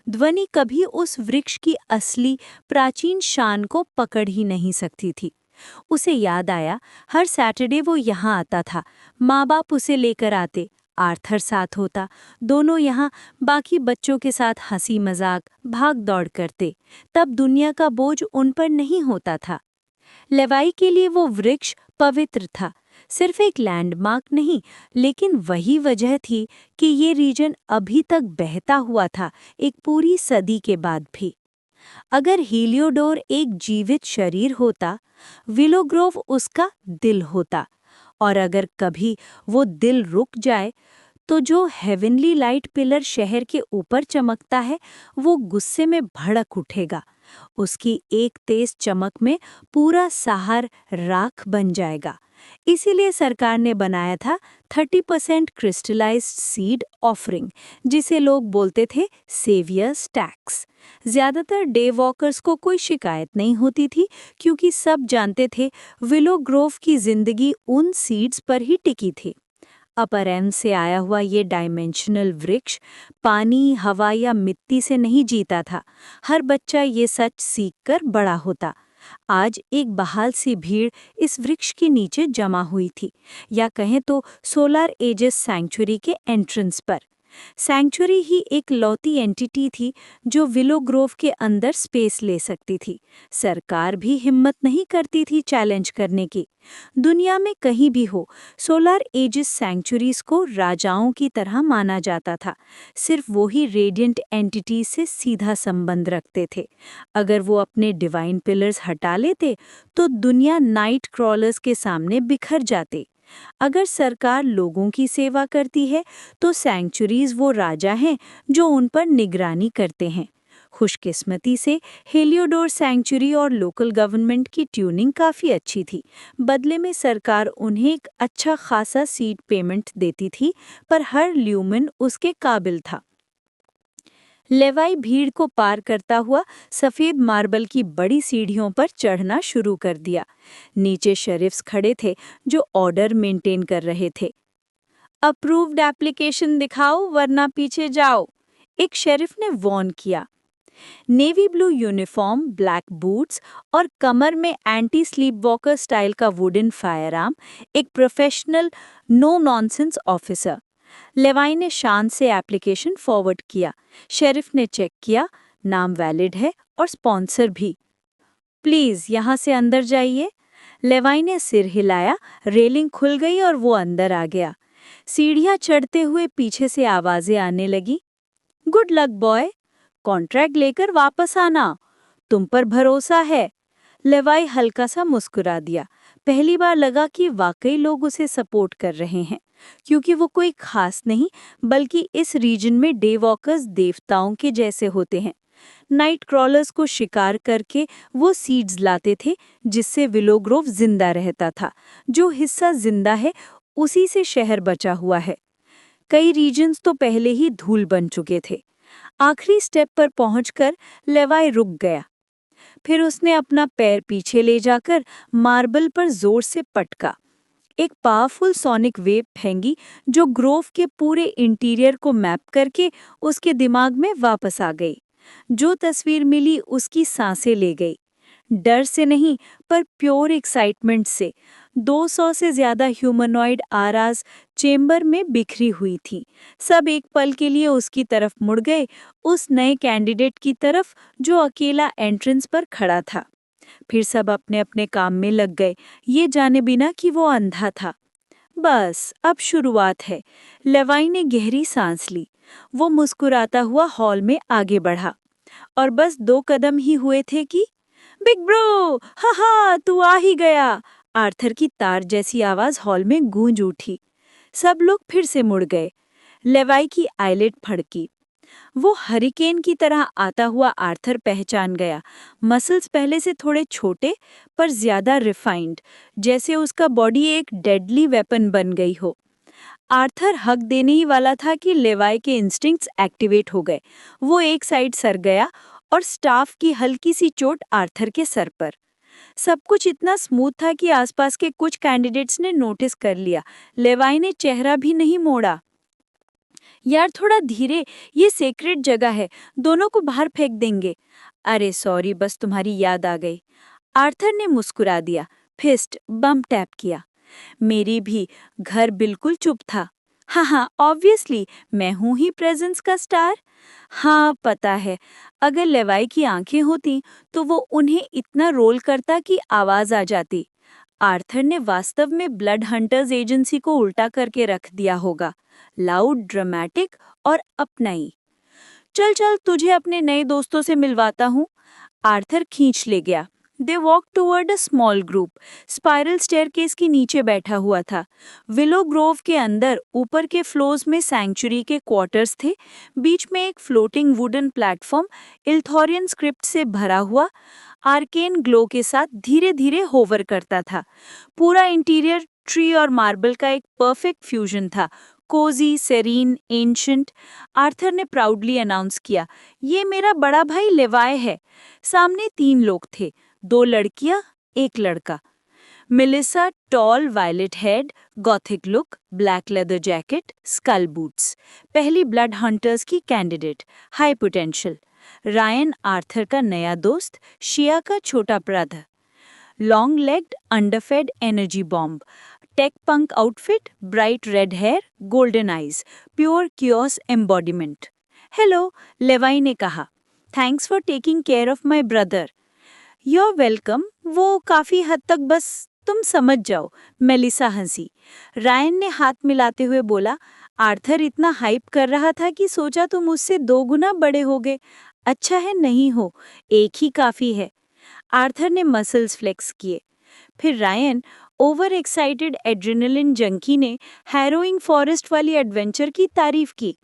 ध्वनि कभी उस वृक्ष की असली प्राचीन शान को पकड़ ही नहीं सकती थी। उसे याद आया, हर सैटरडे वो यहाँ आता था, माँ बाप उसे लेकर आते, आर्थर साथ होता, दोनों यहाँ बाकी बच्चों के साथ हंसी मजाक, भाग दौड़ करते। तब दुनिया का बोझ उन पर नहीं होता था। लेवाई के लिए वो वृक्ष पवित्र था, सिर्फ एक लैंडमार्क नहीं, लेकिन वही वजह थी कि ये रीजन अभी तक बहता हुआ था, एक पूरी सदी के बाद भी। अगर हीलियोडोर एक जीवित शरीर होता, विलो ग्रोव उसका दिल होता, और अगर कभी वो दिल रुक जाए, तो जो हेवनली लाइट पिलर शहर के ऊपर चमकता है, वो गुस्से में भड़क उठेगा, उसकी एक तेज चमक में पूरा सहार राख बन जाएगा। इसीलिए सरकार ने बनाया था 30% क्रिस्टलाइज्ड सीड ऑफरिंग, जिसे लोग बोलते थे सेवियर्स टैक्स। ज्यादातर डे वॉकर्स को कोई शिकायत नहीं होती थी, क्योंकि सब जानते थे विलो ग्रोव की जिंदगी उन सीड्स पर ही टिकी थी। अपर एम से आया हुआ ये डायमेंशनल वृक्ष पानी, हवा या मिट्टी से नहीं जीता था। हर बच्चा ये सच सीखकर बड़ा होता। आज एक बहाल सी भीड़ इस वृक्ष के नीचे जमा हुई थी, या कहें तो सोलर एजेस सैंक्चुरी के एंट्रेंस पर। सैंक्चुरी ही एक लौती एंटिटी थी जो विलो ग्रोव के अंदर स्पेस ले सकती थी। सरकार भी हिम्मत नहीं करती थी चैलेंज करने की। दुनिया में कहीं भी हो, सोलर एजिस सैंक्चुरीज को राजाओं की तरह माना जाता था। सिर्फ वो ही रेडिएंट एंटिटीज से सीधा संबंध रखते थे। अगर वो अपने डिवाइन पिलर्स हटा लेते तो दुनिया नाइट क्रॉलर्स के सामने बिखर जाते। अगर सरकार लोगों की सेवा करती है तो सैंक्चुरीज वो राजा हैं जो उन पर निगरानी करते हैं। खुशकिस्मती से हेलियोडोर सैंक्चुरी और लोकल गवर्नमेंट की ट्यूनिंग काफ़ी अच्छी थी। बदले में सरकार उन्हें एक अच्छा खासा सीड पेमेंट देती थी, पर हर ल्यूमन उसके काबिल था। लेवाई भीड़ को पार करता हुआ सफ़ेद मार्बल की बड़ी सीढ़ियों पर चढ़ना शुरू कर दिया। नीचे शरीफ्स खड़े थे जो ऑर्डर मेंटेन कर रहे थे। अप्रूव्ड एप्लीकेशन दिखाओ वरना पीछे जाओ, एक शेरिफ ने वॉर्न किया। Navy blue uniform, black boots और कमर में एंटी स्लीप वॉकर स्टाइल का वुडन फायर आर्म, एक प्रोफेशनल नो नॉनसेंस ऑफिसर। लेवाई ने शान से एप्लीकेशन फॉरवर्ड किया। शेरिफ ने चेक किया, नाम वैलिड है और स्पॉन्सर भी। प्लीज यहाँ से अंदर जाइए। लेवाई ने सिर हिलाया, रेलिंग खुल गई और वो अंदर आ गया। सीढ़ियाँ चढ़ते हुए पीछे से आवाजें आने लगी। गुड लक बॉय, कॉन्ट्रैक्ट लेकर वापस आना, तुम पर भरोसा है। लेवाई हल्का सा मुस्कुरा दिया। पहली बार लगा कि वाकई लोग उसे सपोर्ट कर रहे हैं, क्योंकि वो कोई खास नहीं बल्कि इस रीजन में डे वॉकर्स देवताओं के जैसे होते हैं। नाइट क्रॉलर्स को शिकार करके वो सीड्स लाते थे जिससे विलो ग्रोव जिंदा रहता था। जो हिस्सा जिंदा है उसी से शहर बचा हुआ है। कई रीजन्स तो पहले ही धूल बन चुके थे। आखिरी स्टेप पर पहुंचकर लेवाई रुक गया। फिर उसने अपना पैर पीछे ले जाकर मार्बल पर जोर से पटका। एक पावरफुल सोनिक वेव फेंगी जो ग्रोव के पूरे इंटीरियर को मैप करके उसके दिमाग में वापस आ गई। जो तस्वीर मिली उसकी सांसें ले गई। डर से नहीं, पर प्योर एक्साइटमेंट से। 200 से ज्यादा ह्यूमनॉइड आराज चेंबर में बिखरी हुई थी। सब एक पल के लिए उसकी तरफ मुड़ गए, उस नए कैंडिडेट की तरफ जो अकेला एंट्रेंस पर खड़ा था। फिर सब अपने अपने काम में लग गए, ये जाने बिना कि वो अंधा था। बस अब शुरुआत है। लेवाई ने गहरी सांस ली। वो मुस्कुराता हुआ हॉल में आगे बढ़ा और बस 2 कदम ही हुए थे कि बिग ब्रो, हा तू आ ही गया। आर्थर की तार जैसी आवाज हॉल में गूंज उठी। सब लोग फिर से मुड़ गए। लेवाई की आईलिड फड़की। वो हरिकेन की तरह आता हुआ आर्थर पहचान गया। मसल्स पहले से थोड़े छोटे पर ज्यादा रिफाइंड, जैसे उसका बॉडी एक डेडली वेपन बन गई हो। आर्थर हक देने ही वाला था कि लेवाई के इंस्टिंक्ट्स एक्टिवेट हो गए। वो एक साइड सर गया और स्टाफ की हल्की सी चोट आर्थर के सर पर। सब कुछ इतना स्मूथ था कि आसपास के कुछ कैंडिडेट्स ने नोटिस कर लिया। लेवाई ने चेहरा भी नहीं मोड़ा। यार थोड़ा धीरे, ये सेक्रेट जगह है, दोनों को बाहर फेंक देंगे। अरे सॉरी, बस तुम्हारी याद आ गई। आर्थर ने मुस्कुरा दिया, फिस्ट बम टैप किया। मेरी भी। घर बिल्कुल चुप था। हाँ, ऑब्वियसली मैं हूँ ही प्रेजेंस का स्टार। हाँ पता है, अगर लेवाई की आंखें होती तो वो उन्हें इतना रोल करता कि आवाज आ जाती। आर्थर ने वास्तव में ब्लड हंटर्स एजेंसी को उल्टा करके रख दिया होगा। लाउड, ड्रामेटिक और अपनाई। चल तुझे अपने नए दोस्तों से मिलवाता हूँ। आर्थर खींच ले गया। They walk toward a small group. Spiral staircase के नीचे बैठा हुआ था। विलो ग्रोव के अंदर ऊपर के फ्लोर्स में सैंक्चुरी के क्वार्टर्स थे। बीच में एक फ्लोटिंग वुडन प्लेटफॉर्म इल्थोरियन स्क्रिप्ट से भरा हुआ आर्केन ग्लो के साथ धीरे धीरे होवर करता था। पूरा इंटीरियर ट्री और मार्बल का एक परफेक्ट फ्यूजन था। Cosy, serene, ancient. आर्थर ने प्राउडली अनाउंस किया, ये मेरा बड़ा भाई लेवाय है। सामने 3 लोग थे, 2 लड़कियां, 1 लड़का। Melissa, tall, violet head, gothic look, black leather jacket, skull boots. पहली ब्लड हंटर्स की candidate, high potential. Ryan, Arthur का नया दोस्त, शिया का छोटा brother. Long legged, underfed energy bomb. Tech punk outfit, bright red hair, golden eyes, pure chaos embodiment. Hello, Levi ने कहा। Thanks for taking care of my brother. You're welcome. वो काफी हद तक, बस तुम समझ जाओ। मेलिसा हंसी। रायन ने हाथ मिलाते हुए बोला, आर्थर इतना हाइप कर रहा था कि सोचा तुम मुझसे 2 गुना बड़े होगे। अच्छा है नहीं हो, एक ही काफी है। आर्थर ने मसल्स फ्लेक्स किए। फिर Ryan, overexcited adrenaline junkie ने हैरोइंग फॉरेस्ट वाली एडवेंचर की तारीफ की।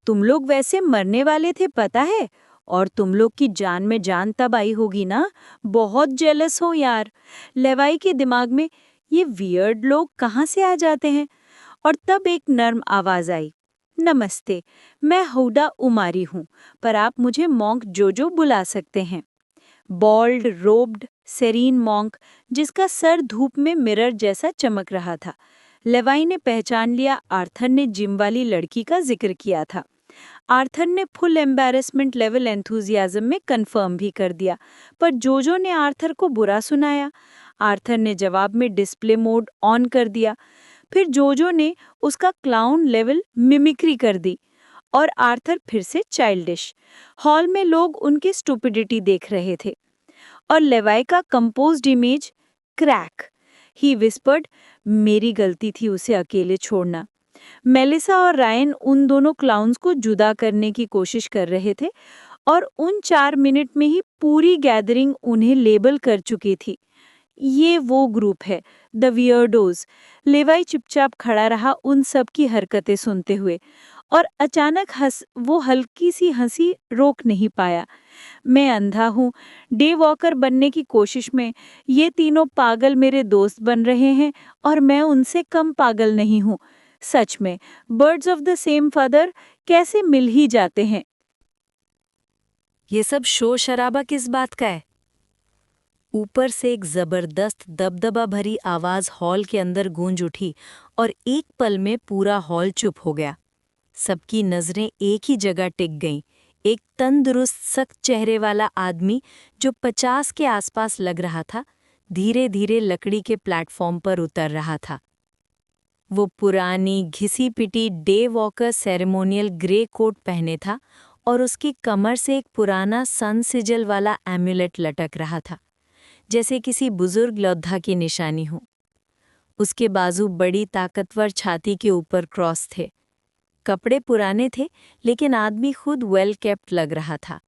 तुम लोग वैसे मरने वाले थे पता है, और तुम लोग की जान में जान तब आई होगी ना। बहुत जेलस हो यार। लेवाई के दिमाग में ये वियर्ड लोग कहाँ से आ जाते हैं। और तब एक नर्म आवाज आई, नमस्ते, मैं हौडा उमारी हूँ, पर आप मुझे मॉन्क जोजो बुला सकते हैं। बॉल्ड, रोब्ड, सेरीन मॉन्क, जिसका सर धूप में मिरर जैसा चमक रहा था। लेवाई ने पहचान लिया आर्थर ने जिम वाली लड़की का जिक्र किया था। आर्थर ने फुल एम्बैरेसमेंट लेवल एंथुजियाज्म में कंफर्म भी कर दिया, पर जोजो ने आर्थर को बुरा सुनाया। आर्थर ने जवाब में डिस्प्ले मोड ऑन कर दिया। फिर जोजो ने उसका क्लाउन लेवल मिमिक्री कर दी, और आर्थर फिर से चाइल्डिश। हॉल में लोग उनकी स्टुपिडिटी देख रहे थे, और लेवाई का कंपोज्ड इमेज क्रैक। ही विस्पर्ड, मेरी गलती थी उसे अकेले छोड़ना। मेलिसा और रायन उन दोनों क्लाउन्स को जुदा करने की कोशिश कर रहे थे, और उन 4 मिनट में ही पूरी गैदरिंग उन्हें लेबल कर चुकी थी। ये वो ग्रुप है, द वियर्डोज। लेवाई चुपचाप खड़ा रहा उन सब की हरकतें सुनते हुए, और अचानक वो हल्की सी हंसी रोक नहीं पाया। मैं अंधा हूँ, डे वॉकर बनने की कोशिश में ये तीनों पागल मेरे दोस्त बन रहे हैं, और मैं उनसे कम पागल नहीं हूँ। सच में, birds of the same further कैसे मिल ही जाते हैं। ये सब शोर शराबा किस बात का है? ऊपर से एक जबरदस्त दबदबा भरी आवाज हॉल के अंदर गूंज उठी, और एक पल में पूरा हॉल चुप हो गया। सबकी नजरें एक ही जगह टिक गईं। एक तंदुरुस्त सख्त चेहरे वाला आदमी जो 50 के आसपास लग रहा था, धीरे धीरे लकड़ी के प्लेटफॉर्म पर उतर रहा था। वो पुरानी घिसी पिटी day walker ceremonial grey coat पहने था, और उसकी कमर से एक पुराना सन सिजल वाला एम्यूलेट लटक रहा था, जैसे किसी बुजुर्ग योद्धा की निशानी हो। उसके बाजू बड़ी ताकतवर छाती के ऊपर क्रॉस थे। कपड़े पुराने थे, लेकिन आदमी खुद वेल केप्ट लग रहा था।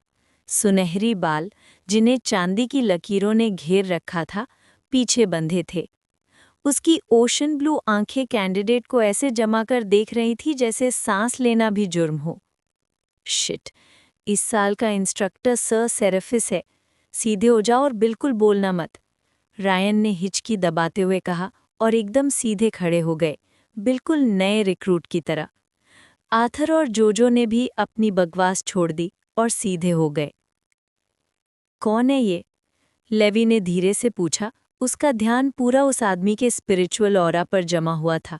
सुनहरी बाल, जिन्हें चांदी की लकीरों ने घेर रखा था, पीछे बंधे थे। उसकी ओशन ब्लू आंखें कैंडिडेट को ऐसे जमा कर देख रही थी जैसे सांस लेना भी जुर्म हो। शिट, इस साल का इंस्ट्रक्टर सर सेरेफिस है। सीधे हो जाओ और बिल्कुल बोलना मत। रायन ने हिचकी दबाते हुए कहा, और एकदम सीधे खड़े हो गए, बिल्कुल नए रिक्रूट की तरह। आर्थर और जोजो ने भी अपनी बकवास छोड़ दी और सीधे हो गए। कौन है ये? लेवी ने धीरे से पूछा। उसका ध्यान पूरा उस आदमी के स्पिरिचुअल ऑरा पर जमा हुआ था।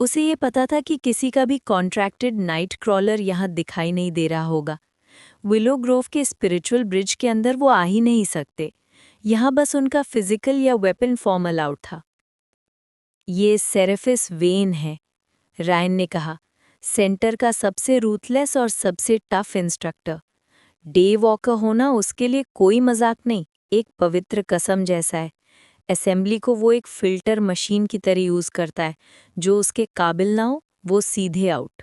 उसे ये पता था कि किसी का भी कॉन्ट्रैक्टेड नाइट क्रॉलर यहाँ दिखाई नहीं दे रहा होगा। विलो ग्रोव के स्पिरिचुअल ब्रिज के अंदर वो आ ही नहीं सकते। यहाँ बस उनका फिजिकल या वेपन फॉर्म अलाउड था। ये सेरेफिस वेन है, रायन ने कहा, सेंटर का सबसे रूथलेस और सबसे टफ इंस्ट्रक्टर। डे वॉकर होना उसके लिए कोई मजाक नहीं, एक पवित्र कसम जैसा है। असेंबली को वो एक फिल्टर मशीन की तरह यूज करता है। जो उसके काबिल ना हो, वो सीधे आउट।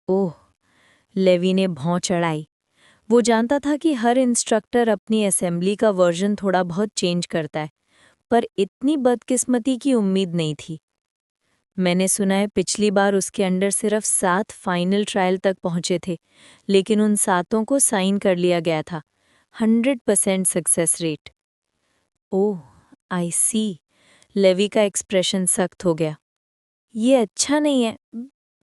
ओह, लेवी ने भौं चढ़ाई। वो जानता था कि हर इंस्ट्रक्टर अपनी असेंबली का वर्जन थोड़ा बहुत चेंज करता है, पर इतनी बदकिस्मती की उम्मीद नहीं थी। मैंने सुना है पिछली बार उसके अंडर सिर्फ 7 फाइनल ट्रायल तक पहुंचे थे, लेकिन उन 7 को साइन कर लिया गया था। 100% सक्सेस रेट। ओह, आई सी। लेवी का एक्सप्रेशन सख्त हो गया। ये अच्छा नहीं है,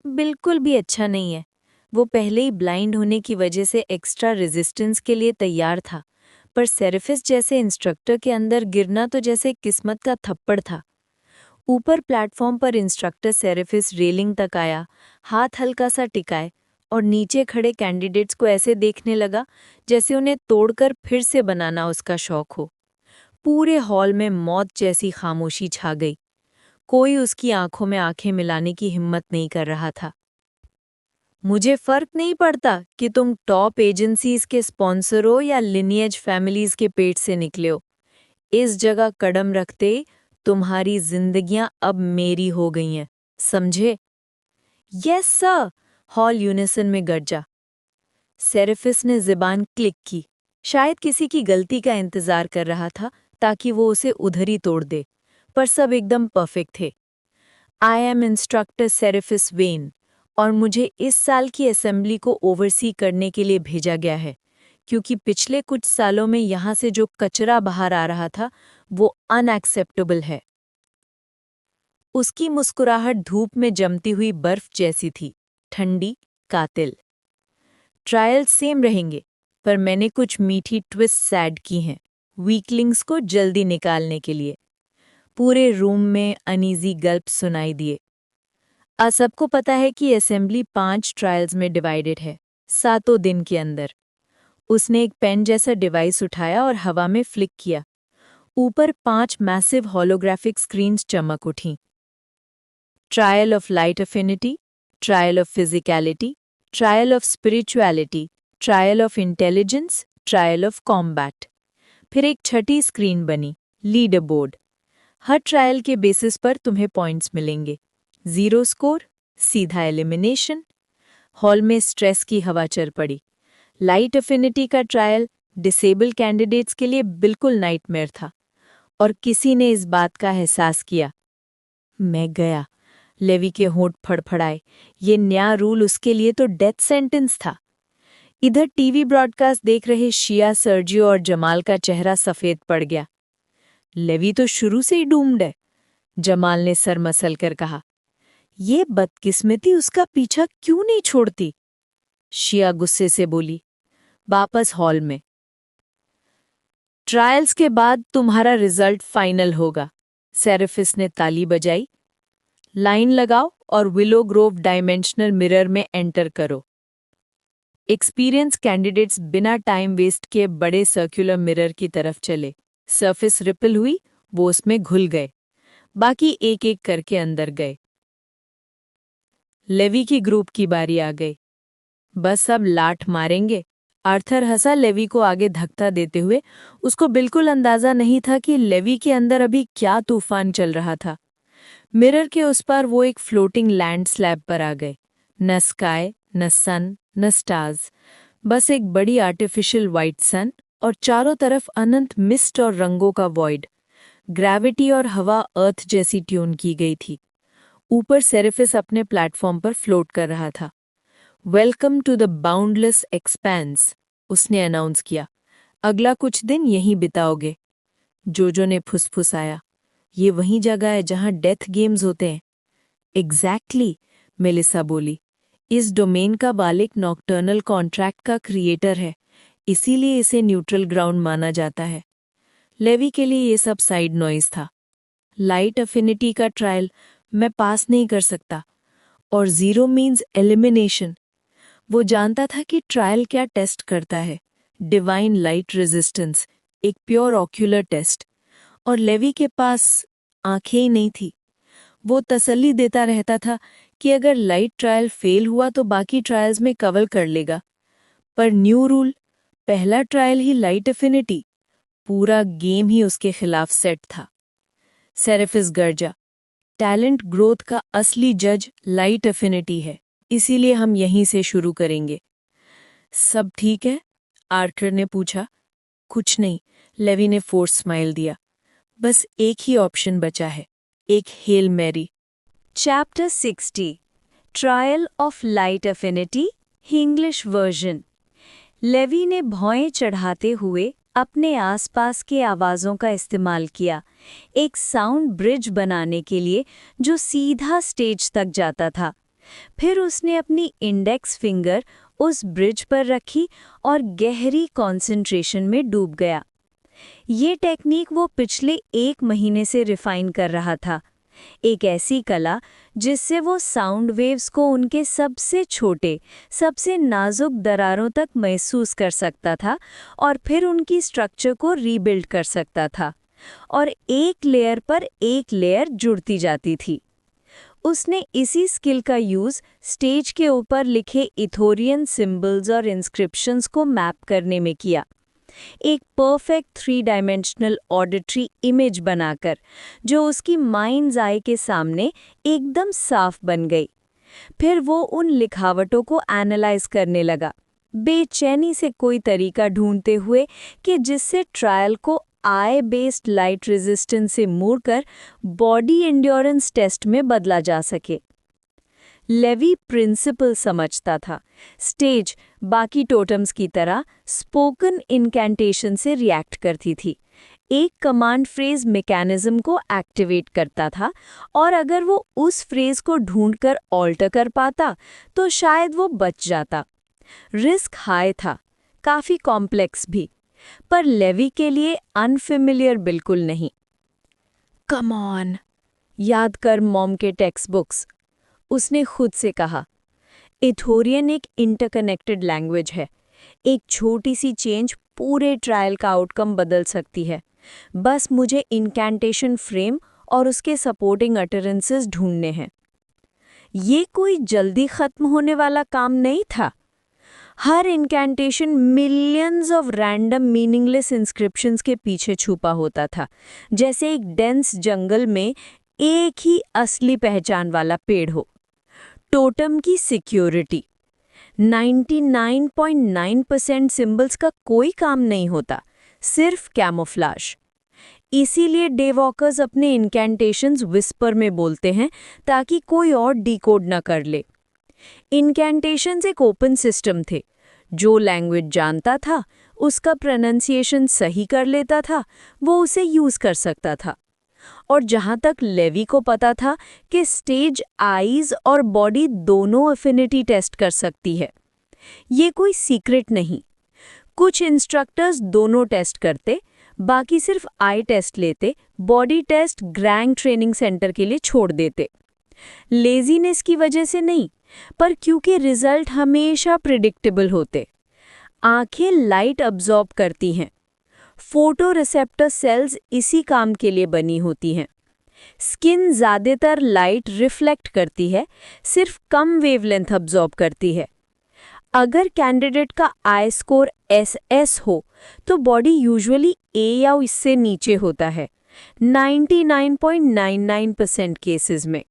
बिल्कुल भी अच्छा नहीं है। वो पहले ही ब्लाइंड होने की वजह से एक्स्ट्रा रेजिस्टेंस के लिए तैयार था, पर सेरेफिस जैसे इंस्ट्रक्टर के अंदर गिरना तो जैसे किस्मत का थप्पड़ था। ऊपर प्लेटफॉर्म पर इंस्ट्रक्टर सेरेफिस रेलिंग तक आया, हाथ हल्का सा टिकाए और नीचे खड़े कैंडिडेट्स को ऐसे देखने लगा जैसे उन्हें तोड़कर फिर से बनाना उसका शौक हो। पूरे हॉल में मौत जैसी खामोशी छा गई। कोई उसकी आंखों में आंखें मिलाने की हिम्मत नहीं कर रहा था। मुझे फर्क नहीं पड़ता कि तुम टॉप एजेंसीज के स्पॉन्सर हो या लिनिएज फैमिलीज के पेट से निकले हो। इस जगह कदम रखते तुम्हारी जिंदगियां अब मेरी हो गई हैं, समझे? यस सर, हॉल यूनिसन में गरजा। सेरेफिस ने ज़बान क्लिक की, शायद किसी की गलती का इंतजार कर रहा था ताकि वो उसे उधर ही तोड़ दे, पर सब एकदम परफेक्ट थे। आई एम इंस्ट्रक्टर सेरेफिस वेन और मुझे इस साल की असेंबली को ओवरसी करने के लिए भेजा गया है, क्योंकि पिछले कुछ सालों में यहाँ से जो कचरा बाहर आ रहा था वो अनएक्सेप्टेबल है। उसकी मुस्कुराहट धूप में जमती हुई बर्फ जैसी थी, ठंडी, कातिल। ट्रायल सेम रहेंगे, पर मैंने कुछ मीठी ट्विस्ट ऐड की हैं, वीकलिंग्स को जल्दी निकालने के लिए। पूरे रूम में अनईजी गल्प सुनाई दिए। सबको पता है कि असेंबली 5 ट्रायल्स में डिवाइडेड है, 7 दिन के अंदर। उसने एक पेन जैसा डिवाइस उठाया और हवा में फ्लिक किया। ऊपर 5 मैसिव होलोग्राफिक स्क्रीन्स चमक उठीं। Trial of light affinity, trial of physicality, trial of spirituality, trial of intelligence, trial of combat. फिर एक छठी स्क्रीन बनी, लीडर बोर्ड। हर ट्रायल के बेसिस पर तुम्हें पॉइंट्स मिलेंगे। 0 स्कोर, सीधा एलिमिनेशन। हॉल में स्ट्रेस की हवा चल पड़ी। लाइट अफिनिटी का ट्रायल डिसेबल कैंडिडेट्स के लिए बिल्कुल नाइटमेयर था, और किसी ने इस बात का एहसास किया। मैं गया। लेवी के होंठ फड़फड़ाए। ये नया रूल उसके लिए तो डेथ सेंटेंस था। इधर टीवी ब्रॉडकास्ट देख रहे शिया, सर्जियो और जमाल का चेहरा सफेद पड़ गया। लेवी तो शुरू से ही डूम्ड है, जमाल ने सर मसल कर कहा। ये बदकिस्मती उसका पीछा क्यों नहीं छोड़ती? शिया गुस्से से बोली। वापस हॉल में। ट्रायल्स के बाद तुम्हारा रिजल्ट फाइनल होगा। सेरेफिस ने ताली बजाई। लाइन लगाओ और विलो ग्रोव डायमेंशनल मिरर में एंटर करो। एक्सपीरियंस कैंडिडेट्स बिना टाइम वेस्ट किए बड़े सर्कुलर मिरर की तरफ चले। सरफेस रिपल हुई, वो उसमें घुल गए। बाकी एक एक करके अंदर गए। लेवी की ग्रुप की बारी आ गई। बस अब लाठ मारेंगे। आर्थर हंसा लेवी को आगे धक्का देते हुए। उसको बिल्कुल अंदाजा नहीं था कि लेवी के अंदर अभी क्या तूफान चल रहा था। मिरर के उस पार वो एक फ्लोटिंग लैंड स्लैब पर आ गए। न स्काई, न सन, न स्टार्स, बस एक बड़ी आर्टिफिशियल वाइट सन और चारों तरफ अनंत मिस्ट और रंगों का वॉइड। ग्रेविटी और हवा अर्थ जैसी ट्यून की गई थी। ऊपर सेरेफिस अपने प्लेटफॉर्म पर फ्लोट कर रहा था। Welcome to the boundless expanse, उसने अनाउंस किया। अगला कुछ दिन यहीं बिताओगे। जोजो ने फुसफुसाया। ये वही जगह है जहां डेथ गेम्स होते हैं। एग्जैक्टली, मेलिसा बोली। इस डोमेन का मालिक नॉक्टर्नल कॉन्ट्रैक्ट का क्रिएटर है, इसीलिए इसे न्यूट्रल ग्राउंड माना जाता है। लेवी के लिए ये सब साइड नॉइज था। लाइट अफिनिटी का ट्रायल मैं पास नहीं कर सकता, और 0 मीन्स एलिमिनेशन। वो जानता था कि ट्रायल क्या टेस्ट करता है। डिवाइन लाइट रेजिस्टेंस, एक प्योर ऑक्यूलर टेस्ट। और लेवी के पास आंखें ही नहीं थी। वो तसल्ली देता रहता था कि अगर लाइट ट्रायल फेल हुआ तो बाकी ट्रायल्स में कवर कर लेगा। पर न्यू रूल, पहला ट्रायल ही लाइट अफिनिटी, पूरा गेम ही उसके खिलाफ सेट था। सेरेफिस गर्जा। टैलेंट ग्रोथ का असली जज लाइट अफिनिटी है, इसीलिए हम यहीं से शुरू करेंगे। सब ठीक है? आर्कर ने पूछा। कुछ नहीं, लेवी ने फोर्स स्माइल दिया। बस एक ही ऑप्शन बचा है, एक hail Mary. Chapter 60 trial of light affinity English version. Levi ने भौएं चढ़ाते हुए अपने आसपास के आवाज़ों का इस्तेमाल किया, एक साउंड ब्रिज बनाने के लिए जो सीधा स्टेज तक जाता था। फिर उसने अपनी इंडेक्स फिंगर उस ब्रिज पर रखी और गहरी कंसंट्रेशन में डूब गया। ये टेक्निक वो पिछले 1 महीने से रिफाइन कर रहा था, एक ऐसी कला जिससे वो साउंड वेव्स को उनके सबसे छोटे, सबसे नाजुक दरारों तक महसूस कर सकता था और फिर उनकी स्ट्रक्चर को रीबिल्ड कर सकता था, और एक लेयर पर एक लेयर जुड़ती जाती थी। उसने इसी स्किल का यूज़ स्टेज के ऊपर लिखे इथोरियन सिंबल्स और इंस्क्रिप्शंस को मैप करने में किया, एक परफेक्ट 3 डायमेंशनल ऑडिटरी इमेज बनाकर, जो उसकी माइंड्स आई के सामने एकदम साफ बन गई। फिर वो उन लिखावटों को एनालाइज करने लगा, बेचैनी से कोई तरीका ढूंढते हुए कि जिससे ट्रायल को आई बेस्ड लाइट रेजिस्टेंस से मोड़कर बॉडी एंड्योरेंस टेस्ट में बदला जा सके। लेवी प्रिंसिपल समझता था, स्टेज बाकी टोटम्स की तरह स्पोकन इनकैंटेशन से रिएक्ट करती थी, एक कमांड फ्रेज मैकेनिज्म को एक्टिवेट करता था, और अगर वो उस फ्रेज को ढूंढकर ऑल्टर कर पाता तो शायद वो बच जाता। रिस्क हाई था, काफ़ी कॉम्प्लेक्स भी, पर लेवी के लिए अनफेमिलियर बिल्कुल नहीं। कम ऑन, याद कर मॉम के टेक्स्ट बुक्स, उसने खुद से कहा। इथोरियन एक इंटरकनेक्टेड लैंग्वेज है, एक छोटी सी चेंज पूरे ट्रायल का आउटकम बदल सकती है। बस मुझे इनकैंटेशन फ्रेम और उसके सपोर्टिंग अटरेंसेस ढूंढने हैं। ये कोई जल्दी खत्म होने वाला काम नहीं था। हर incantation millions of random meaningless inscriptions के पीछे छुपा होता था, जैसे एक डेंस जंगल में एक ही असली पहचान वाला पेड़ हो। टोटम की सिक्योरिटी 99.9% सिंबल्स का कोई काम नहीं होता, सिर्फ कैमोफ्लाज। इसीलिए डेवॉकर्स अपने इनकैंटेशंस विस्पर में बोलते हैं ताकि कोई और डिकोड न कर ले। इनकैंटेशंस एक ओपन सिस्टम थे, जो लैंग्वेज जानता था, उसका प्रोनंसिएशन सही कर लेता था, वो उसे यूज़ कर सकता था। और जहाँ तक लेवी को पता था कि स्टेज आईज और बॉडी दोनों एफिनिटी टेस्ट कर सकती है, ये कोई सीक्रेट नहीं। कुछ इंस्ट्रक्टर्स दोनों टेस्ट करते, बाकी सिर्फ आई टेस्ट लेते, बॉडी टेस्ट ग्रैंग ट्रेनिंग सेंटर के लिए छोड़ देते। लेजीनेस की वजह से नहीं, पर क्योंकि रिजल्ट हमेशा प्रिडिक्टेबल होते। आंखें लाइट अब्जॉर्ब करती हैं, फोटो रिसेप्टर सेल्स इसी काम के लिए बनी होती हैं। स्किन ज़्यादातर लाइट रिफ्लेक्ट करती है, सिर्फ कम वेवलेंथ अब्जॉर्ब करती है। अगर कैंडिडेट का आई स्कोर SS हो तो बॉडी यूजुअली A या इससे नीचे होता है 99.99% केसेस में।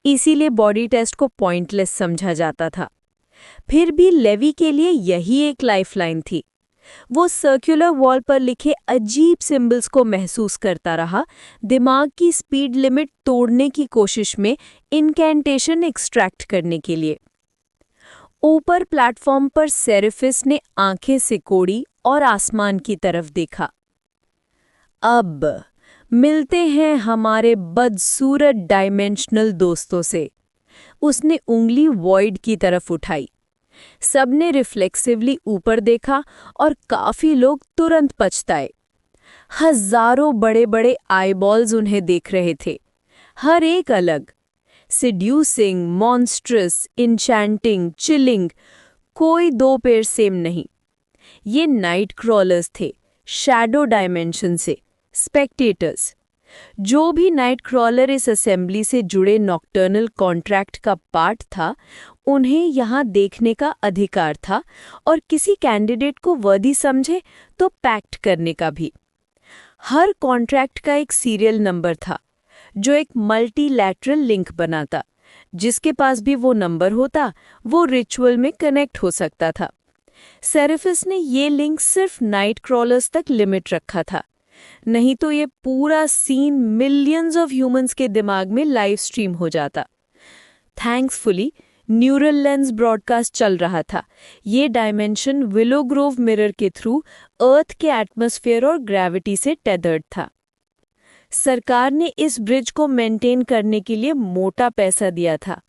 इसीलिए बॉडी टेस्ट को पॉइंटलेस समझा जाता था। फिर भी लेवी के लिए यही एक लाइफलाइन थी। वो सर्कुलर वॉल पर लिखे अजीब सिंबल्स को महसूस करता रहा, दिमाग की स्पीड लिमिट तोड़ने की कोशिश में इनकैंटेशन एक्सट्रैक्ट करने के लिए। ऊपर प्लेटफॉर्म पर सेरेफिस ने आंखें सिकोड़ी और आसमान की तरफ देखा। अब मिलते हैं हमारे बदसूरत डायमेंशनल दोस्तों से। उसने उंगली वॉइड की तरफ उठाई। सबने रिफ्लेक्सिवली ऊपर देखा और काफी लोग तुरंत पछताए। हजारों बड़े बड़े आईबॉल्स उन्हें देख रहे थे, हर एक अलग, सिड्यूसिंग, मॉन्स्ट्रस, इंचैंटिंग, चिलिंग, कोई दो पेयर सेम नहीं। ये नाइट क्रॉलर्स थे, शैडो डायमेंशन से, स्पेक्टेटर्स। जो भी नाइट क्रॉलर इस असेंबली से जुड़े नॉक्टर्नल कॉन्ट्रैक्ट का पार्ट था, उन्हें यहाँ देखने का अधिकार था और किसी कैंडिडेट को वर्दी समझे तो पैक्ट करने का भी। हर कॉन्ट्रैक्ट का एक सीरियल नंबर था, जो एक मल्टीलैटरल लिंक बनाता। जिसके पास भी वो नंबर होता, वो रिचुअल में कनेक्ट हो सकता था। सेरेफिस ने ये लिंक सिर्फ नाइट क्रॉलर्स तक लिमिट रखा था, नहीं तो ये पूरा सीन मिलियंस ऑफ ह्यूमंस के दिमाग में लाइव स्ट्रीम हो जाता। थैंक्सफुली न्यूरल लेंस ब्रॉडकास्ट चल रहा था। ये डायमेंशन विलो ग्रोव मिरर के थ्रू अर्थ के एटमॉस्फेयर और ग्रेविटी से टेदर्ड था। सरकार ने इस ब्रिज को मेंटेन करने के लिए मोटा पैसा दिया था।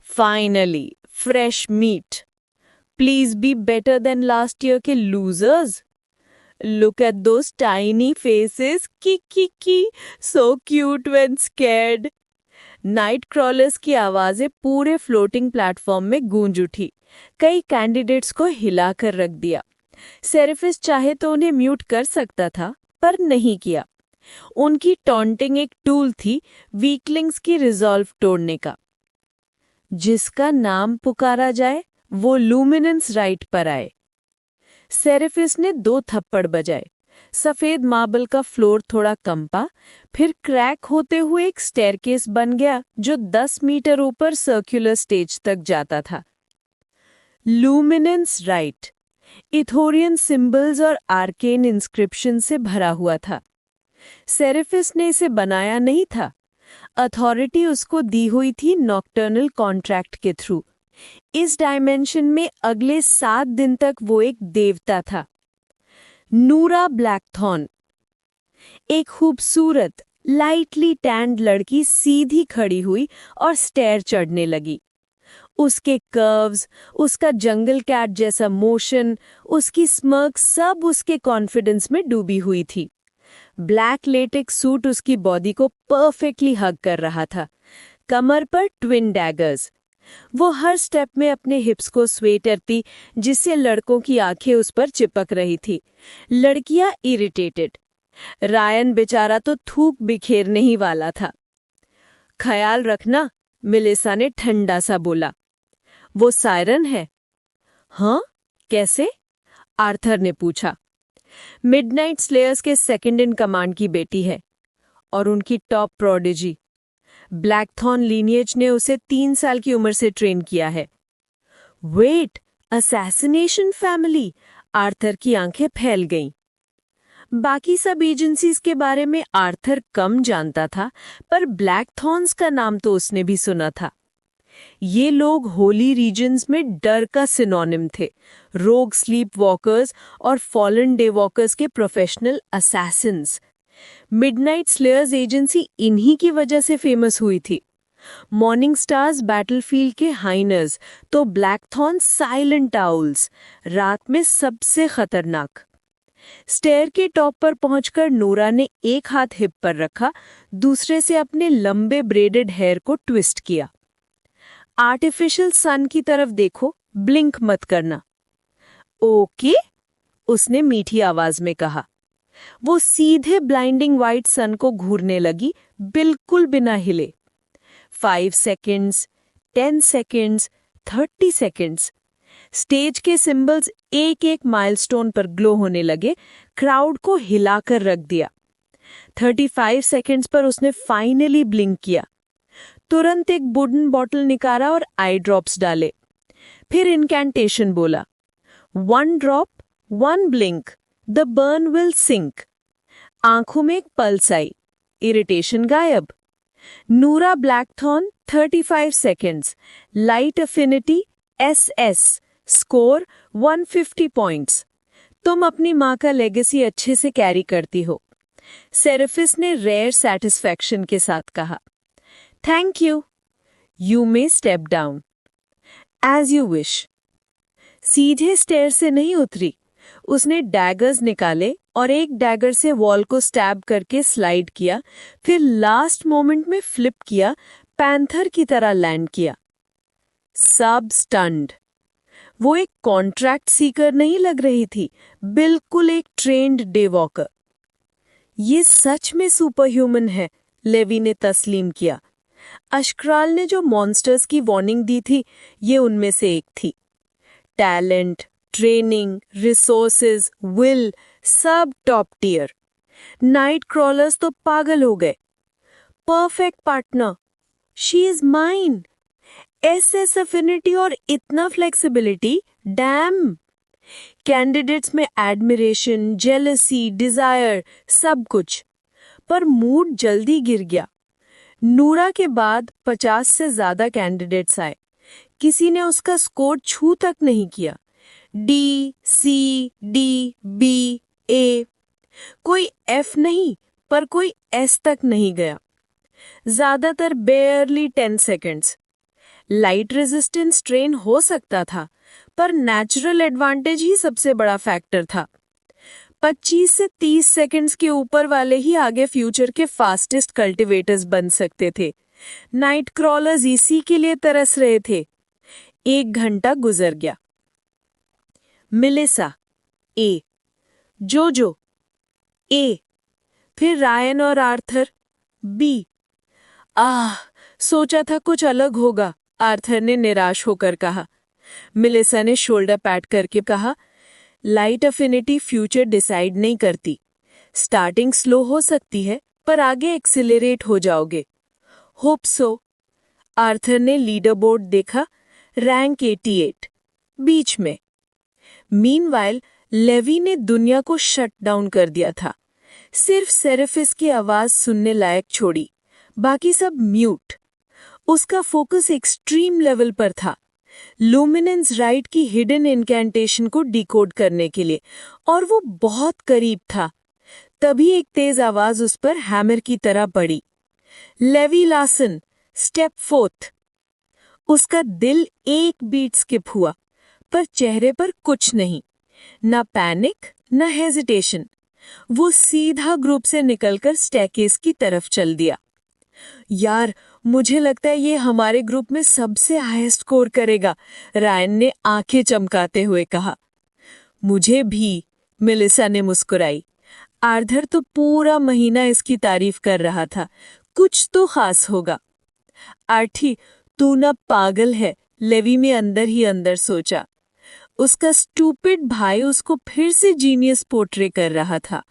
Finally fresh meat, please be better than last year के losers. Look at those tiny faces, की so cute when scared. Night crawlers की आवाजें पूरे फ्लोटिंग प्लेटफॉर्म में गूंज उठी। कई कैंडिडेट्स को हिलाकर रख दिया। सेरेफिस चाहे तो उन्हें म्यूट कर सकता था, पर नहीं किया। उनकी टॉन्टिंग एक टूल थी वीकलिंग्स की रिजॉल्व तोड़ने का। जिसका नाम पुकारा जाए वो लूमिनेंस राइट पर आए। सेरेफिस ने 2 थप्पड़ बजाए। सफेद मार्बल का फ्लोर थोड़ा कंपा, फिर क्रैक होते हुए एक स्टेयरकेस बन गया जो 10 मीटर ऊपर सर्कुलर स्टेज तक जाता था। लूमिनेंस राइट इथोरियन सिंबल्स और आर्केन इंस्क्रिप्शन से भरा हुआ था। सेरेफिस ने इसे बनाया नहीं था, अथॉरिटी उसको दी हुई थी नॉक्टर्नल कॉन्ट्रैक्ट के थ्रू। इस डायमेंशन में अगले 7 दिन तक वो एक देवता था। नूरा ब्लैकथॉर्न, एक खूबसूरत लाइटली टैंड लड़की सीधी खड़ी हुई और स्टेयर चढ़ने लगी। उसके कर्व्स, उसका जंगल कैट जैसा मोशन, उसकी स्मर्क सब उसके कॉन्फिडेंस में डूबी हुई थी। ब्लैक लेटेक्स सूट उसकी बॉडी को परफेक्टली हग कर रहा था। कमर पर ट्विन डैगर्स। वो हर स्टेप में अपने हिप्स को स्वे करती, जिससे लड़कों की आंखें उस पर चिपक रही थी। लड़कियां इरिटेटेड। रायन बेचारा तो थूक बिखेरने ही वाला था। ख्याल रखना, मेलिसा ने ठंडा सा बोला। वो सायरन है। हाँ, कैसे? आर्थर ने पूछा। मिडनाइट स्लेयर्स के सेकंड इन कमांड की बेटी है और उनकी टॉप प्रोडिजी। ब्लैकथॉर्न लीनिएज ने उसे 3 साल की उम्र से ट्रेन किया है। Wait, assassination family? आर्थर की आंखें फैल गईं। बाकी सब एजेंसीज के बारे में आर्थर कम जानता था, पर ब्लैकथॉर्न्स का नाम तो उसने भी सुना था। ये लोग होली रीजन्स में डर का सिनोनिम थे। रोग स्लीप वॉकर्स और फॉलन डे वॉकर्स के professional Assassin's. Midnight slayers agency इन्हीं की वजह से फेमस हुई थी। मॉर्निंग स्टार्स बैटलफील्ड के हाइनर्स, तो ब्लैकथॉर्न साइलेंट आउल्स, रात में सबसे खतरनाक। स्टेयर के टॉप पर पहुंचकर नोरा ने एक हाथ हिप पर रखा, दूसरे से अपने लंबे ब्रेडेड हेयर को ट्विस्ट किया। आर्टिफिशियल सन की तरफ देखो, ब्लिंक मत करना। ओके, उसने मीठी आवाज में कहा। वो सीधे ब्लाइंडिंग व्हाइट सन को घूरने लगी, बिल्कुल बिना हिले। 5 सेकेंड्स, 10 सेकेंड्स, 30 सेकेंड्स। स्टेज के सिंबल्स एक एक माइलस्टोन पर ग्लो होने लगे, क्राउड को हिलाकर रख दिया। 35 सेकेंड्स पर उसने फाइनली ब्लिंक किया। तुरंत एक वुडन बॉटल निकाला और आई ड्रॉप्स डाले। फिर इनकैंटेशन बोला, 1 drop, 1 blink, the burn will sink. आंखों में एक पल्स आई, इरिटेशन गायब। Noora Blackthorn 35 seconds, light affinity SS, score 150 points. तुम अपनी माँ का लेगेसी अच्छे से कैरी करती हो। सेरेफिस ने रेयर सैटिस्फैक्शन के साथ कहा। Thank you, you may step down. As you wish. सीधे स्टेयर से नहीं उतरी, उसने डैगर्स निकाले और एक डैगर से वॉल को स्टैब करके स्लाइड किया, फिर लास्ट मोमेंट में फ्लिप किया, पैंथर की तरह लैंड किया। सब स्टन्ड। वो एक कॉन्ट्रैक्ट सीकर नहीं लग रही थी, बिल्कुल एक ट्रेन्ड डे वॉकर। ये सच में सुपर ह्यूमन है, लेवी ने तस्लीम किया। अश्क्राल ने जो मॉन्स्टर्स की वार्निंग दी थी, ये उनमें से एक थी। टैलेंट, ट्रेनिंग, रिसोर्सेज, विल, सब टॉप टियर। नाइट क्रॉलर्स तो पागल हो गए। Perfect partner, she is mine. SS affinity और इतना फ्लेक्सिबिलिटी, डैम। कैंडिडेट्स में एडमिरेशन, जेलसी, डिजायर, सब कुछ। पर मूड जल्दी गिर गया। नूरा के बाद 50 से ज्यादा कैंडिडेट्स आए। किसी ने उसका स्कोर छू तक नहीं किया। D, C, D, B, A। कोई F नहीं, पर कोई S तक नहीं गया। ज्यादातर बेयरली 10 सेकेंड्स। लाइट रेजिस्टेंस ट्रेन हो सकता था, पर नेचुरल एडवांटेज ही सबसे बड़ा फैक्टर था। 25 से 30 सेकंड्स के ऊपर वाले ही आगे फ्यूचर के फास्टेस्ट कल्टीवेटर्स बन सकते थे। नाइट क्रॉलर्स इसी के लिए तरस रहे थे। 1 घंटा गुजर गया। मिलेसा, A। जोजो, A। फिर रायन और आर्थर, B। सोचा था कुछ अलग होगा, आर्थर ने निराश होकर कहा। मिलेसा ने शोल्डर पैट करके कहा, लाइट अफिनिटी फ्यूचर डिसाइड नहीं करती। स्टार्टिंग स्लो हो सकती है, पर आगे एक्सिलरेट हो जाओगे। Hope so. आर्थर ने लीडर बोर्ड देखा, रैंक 88, बीच में। मीनवाइल लेवी ने दुनिया को शट डाउन कर दिया था। सिर्फ सेरेफिस की आवाज सुनने लायक छोड़ी, बाकी सब म्यूट। उसका फोकस एक्सट्रीम लेवल पर था, लुमिनेंस राइट की हिडन इनकैंटेशन को डिकोड करने के लिए, और वो बहुत करीब था। तभी एक तेज आवाज उस पर हैमर की तरह पड़ी, लेवी लासन, स्टेप 4। उसका दिल एक बीट स्किप हुआ, पर चेहरे पर कुछ नहीं, न पैनिक न हेजिटेशन। वो सीधा ग्रुप से निकलकर स्टेकेस की तरफ चल दिया। यार, मुझे लगता है ये हमारे ग्रुप में सबसे हाईएस्ट स्कोर करेगा, रायन ने आंखें चमकाते हुए कहा। मुझे भी, मिलिसा ने मुस्कुराई। आर्थर तो पूरा महीना इसकी तारीफ कर रहा था, कुछ तो खास होगा। आर्थी, तू ना पागल है, लेवी में अंदर ही अंदर सोचा। उसका स्टूपिड भाई उसको फिर से जीनियस पोर्ट्रे कर रहा था।